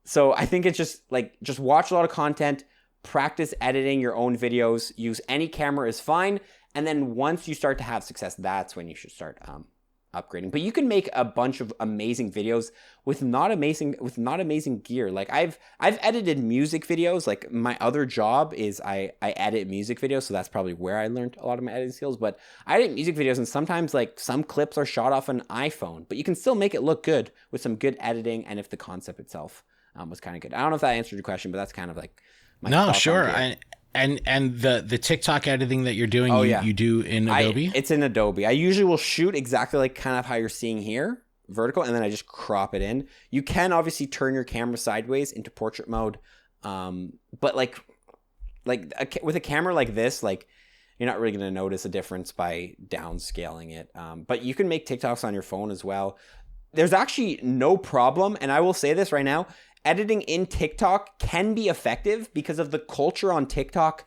So I think it's just watch a lot of content, practice editing your own videos, use any camera is fine. And then once you start to have success, that's when you should start upgrading. But you can make a bunch of amazing videos with not amazing gear. Like, I've edited music videos. Like, my other job is I edit music videos, so that's probably where I learned a lot of my editing skills. But I edit music videos, and sometimes like some clips are shot off an iPhone, but you can still make it look good with some good editing, and if the concept itself was kind of good. I don't know if that answered your question, but that's kind of like my no, sure. And the TikTok editing that you're doing, you do in Adobe? It's in Adobe. I usually will shoot exactly like kind of how you're seeing here, vertical, and then I just crop it in. You can obviously turn your camera sideways into portrait mode, but like with a camera like this, like, you're not really going to notice a difference by downscaling it. But you can make TikToks on your phone as well. There's actually no problem, and I will say this right now, editing in TikTok can be effective because of the culture on TikTok.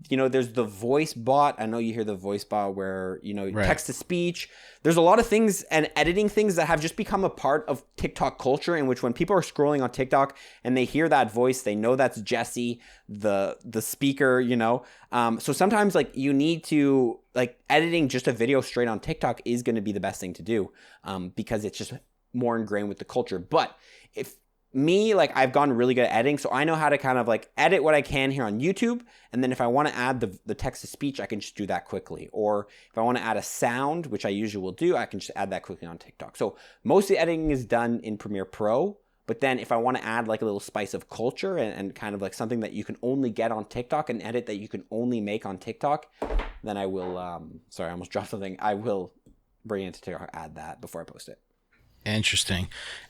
You know, there's the voice bot. I know you hear the voice bot where, you know, right, text to speech. There's a lot of things and editing things that have just become a part of TikTok culture, in which when people are scrolling on TikTok and they hear that voice, they know that's Jesse, the speaker, you know. So sometimes like you need to, like, editing just a video straight on TikTok is going to be the best thing to do, because it's just more ingrained with the culture. But if me, like, I've gotten really good at editing, so I know how to kind of like edit what I can here on YouTube, and then if I want to add the text to speech, I can just do that quickly. Or if I want to add a sound, which I usually will do, I can just add that quickly on TikTok. So most of the editing is done in Premiere Pro, but then if I want to add like a little spice of culture and kind of like something that you can only get on TikTok, and edit that you can only make on TikTok, then I will, sorry, I almost dropped something. I will bring it into TikTok, add that before I post it. Interesting.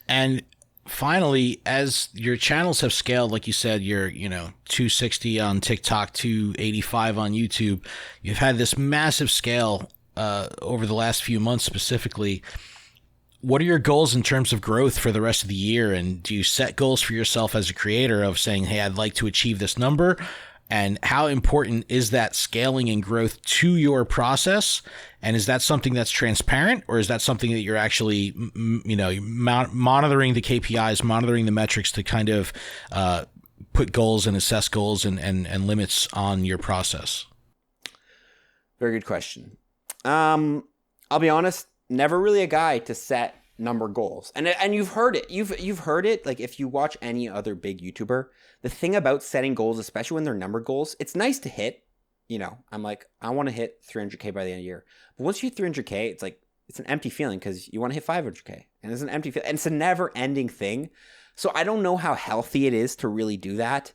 And finally, as your channels have scaled, like you said, you're, 260 on TikTok, 285 on YouTube. You've had this massive scale over the last few months specifically. What are your goals in terms of growth for the rest of the year? And do you set goals for yourself as a creator of saying, hey, I'd like to achieve this number? And how important is that scaling and growth to your process? And is that something that's transparent, or is that something that you're actually, monitoring the KPIs, monitoring the metrics to kind of put goals and assess goals and limits on your process? Very good question. I'll be honest, never really a guy to set number goals. And you've heard it. You've heard it. Like, if you watch any other big YouTuber, the thing about setting goals, especially when they're number goals, it's nice to hit. I'm like, I want to hit 300K by the end of the year. But once you hit 300K, it's like, it's an empty feeling because you want to hit 500K. And it's an empty feeling. And it's a never ending thing. So I don't know how healthy it is to really do that.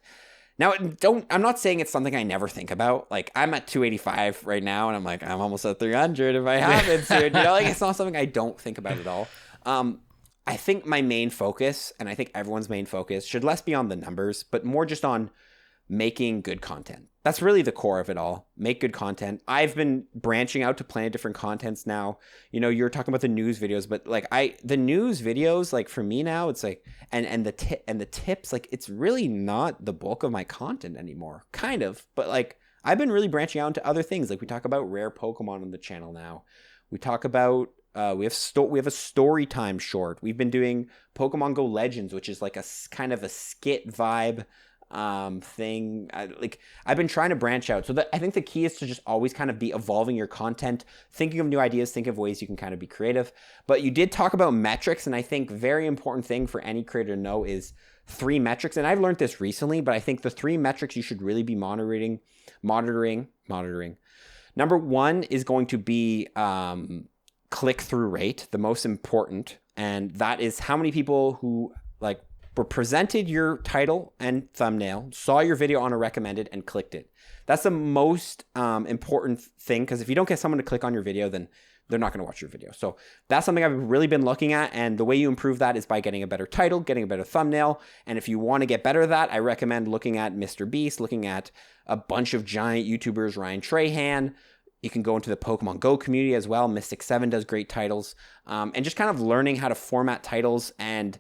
Now, I'm not saying it's something I never think about. Like, I'm at 285 right now, and I'm like, I'm almost at 300 if I have it soon. It's not something I don't think about at all. I think my main focus, and I think everyone's main focus, should less be on the numbers, but more just on making good content. That's really the core of it all. Make good content. I've been branching out to plenty of different contents now. You're talking about the news videos, but the news videos, like, for me now, it's like, and the tips, like, it's really not the bulk of my content anymore, kind of. But like, I've been really branching out into other things. Like, we talk about rare Pokemon on the channel now. We talk about we have a story time short. We've been doing Pokemon Go Legends, which is like a kind of a skit vibe thing. I've been trying to branch out. So I think the key is to just always kind of be evolving your content, thinking of new ideas, think of ways you can kind of be creative. But you did talk about metrics, and I think very important thing for any creator to know is 3 metrics. And I've learned this recently, but I think the 3 metrics you should really be monitoring. Number 1 is going to be click-through rate, the most important, and that is how many people who were presented your title and thumbnail, saw your video on a recommended, and clicked it. That's the most important thing, because if you don't get someone to click on your video, then they're not going to watch your video. So that's something I've really been looking at, and the way you improve that is by getting a better title, getting a better thumbnail, and if you want to get better at that, I recommend looking at Mr. Beast, looking at a bunch of giant YouTubers, Ryan Trahan. You can go into the Pokemon Go community as well. Mystic7 does great titles, and just kind of learning how to format titles. And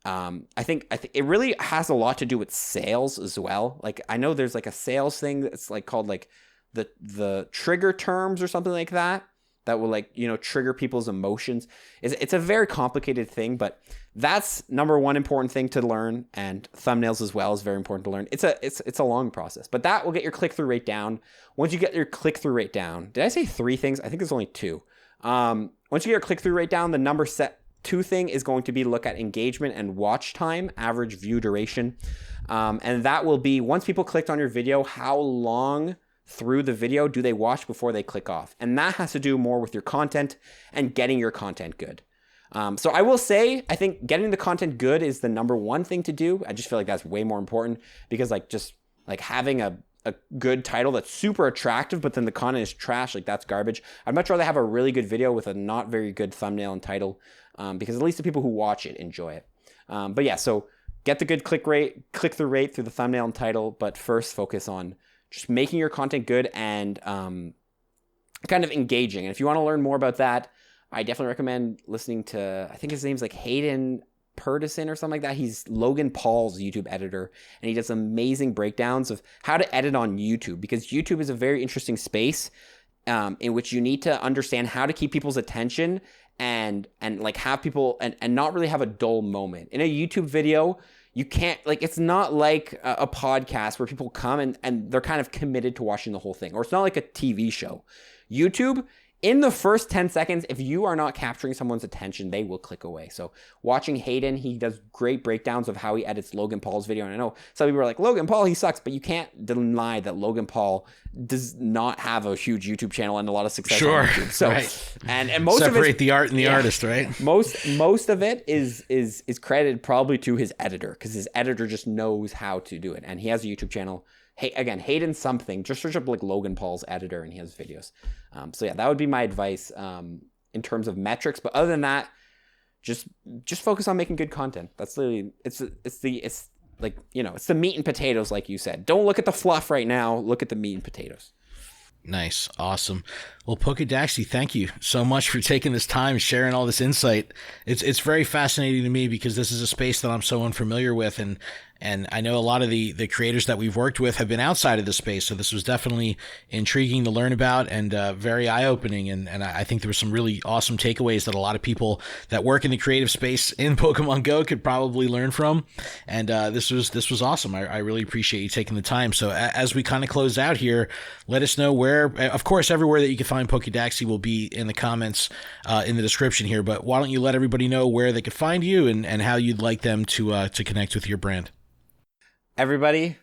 I think it really has a lot to do with sales as well. Like, I know there's like a sales thing that's like called like the trigger terms or something like that will trigger people's emotions. It's a very complicated thing, but that's number 1 important thing to learn, and thumbnails as well is very important to learn. It's a long process, but that will get your click-through rate down. Once you get your click-through rate down, did I say 3 things? I think there's only 2. Once you get your click-through rate down, the number 2 thing is going to be look at engagement and watch time, average view duration. And that will be, once people clicked on your video, how long through the video do they watch before they click off? And that has to do more with your content and getting your content good. So I will say, I think getting the content good is the number 1 thing to do. I just feel like that's way more important, because just having a good title that's super attractive, but then the content is trash, that's garbage. I'd much rather have a really good video with a not very good thumbnail and title, because at least the people who watch it enjoy it. But yeah, so get the good click-through rate through the thumbnail and title, but first focus on just making your content good and kind of engaging. And if you want to learn more about that, I definitely recommend listening to, I think his name's like Hayden Purdison or something like that. He's Logan Paul's YouTube editor, and he does amazing breakdowns of how to edit on YouTube, because YouTube is a very interesting space in which you need to understand how to keep people's attention and have people and not really have a dull moment. In a YouTube video, you can't, it's not like a podcast where people come and they're kind of committed to watching the whole thing, or it's not like a TV show. YouTube, in the first 10 seconds, if you are not capturing someone's attention, they will click away. So watching Hayden, he does great breakdowns of how he edits Logan Paul's video. And I know some people are like, Logan Paul, he sucks. But you can't deny that Logan Paul does not have a huge YouTube channel and a lot of success on YouTube. So, right. and most separate of it, the art and the artist, right? Most of it is credited probably to his editor, because his editor just knows how to do it. And he has a YouTube channel. Hey, again, Hayden something. Just search up Logan Paul's editor, and he has videos. So yeah, that would be my advice in terms of metrics. But other than that, just focus on making good content. That's literally it's like, you know, it's the meat and potatoes, like you said. Don't look at the fluff right now. Look at the meat and potatoes. Nice. Awesome. Well, Poké Daxi, thank you so much for taking this time, sharing all this insight. It's very fascinating to me because this is a space that I'm so unfamiliar with, and I know a lot of the creators that we've worked with have been outside of the space, so this was definitely intriguing to learn about and very eye-opening, and I think there were some really awesome takeaways that a lot of people that work in the creative space in Pokemon Go could probably learn from, and this was awesome. I really appreciate you taking the time. So as we kind of close out here, let us know where, of course, everywhere that you can find Poké Daxi will be in the comments in the description here, but why don't you let everybody know where they could find you and how you'd like them to connect with your brand. Everybody,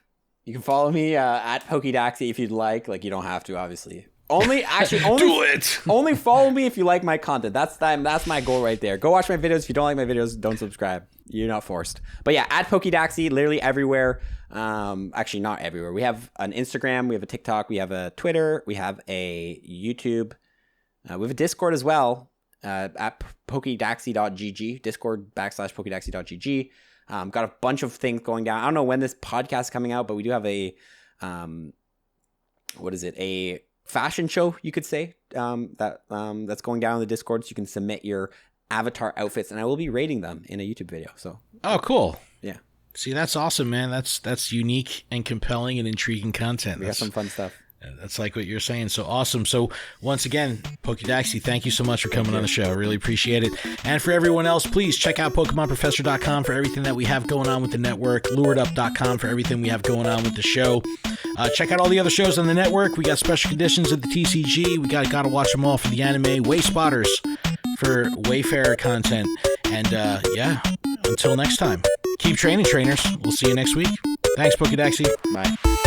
you can follow me at Poké Daxi if you'd like. Like, you don't have to, obviously. Only do it. Only follow me if you like my content. That's my goal right there. Go watch my videos. If you don't like my videos, don't subscribe. You're not forced. But yeah, at Poké Daxi, literally everywhere. Actually, not everywhere. We have an Instagram, we have a TikTok, we have a Twitter, we have a YouTube, we have a Discord as well. At pokedaxi.gg, Discord/pokedaxi.gg. Got a bunch of things going down. I don't know when this podcast is coming out, but we do have a a fashion show, you could say, that's going down in the Discord, so you can submit your avatar outfits, and I will be rating them in a YouTube video. So cool. Yeah. See, that's awesome, man. That's unique and compelling and intriguing content. We got some fun stuff. That's like what you're saying. So awesome. So once again, Poké Daxi, thank you so much for coming on the show. I really appreciate it. And for everyone else, please check out PokemonProfessor.com for everything that we have going on with the network, LuredUp.com for everything we have going on with the show. Check out all the other shows on the network. We got Special Conditions at the TCG. We got Gotta Watch Them All for the anime. Way Spotters for Wayfarer content. And yeah, until next time, keep training, trainers. We'll see you next week. Thanks, Poké Daxi. Bye.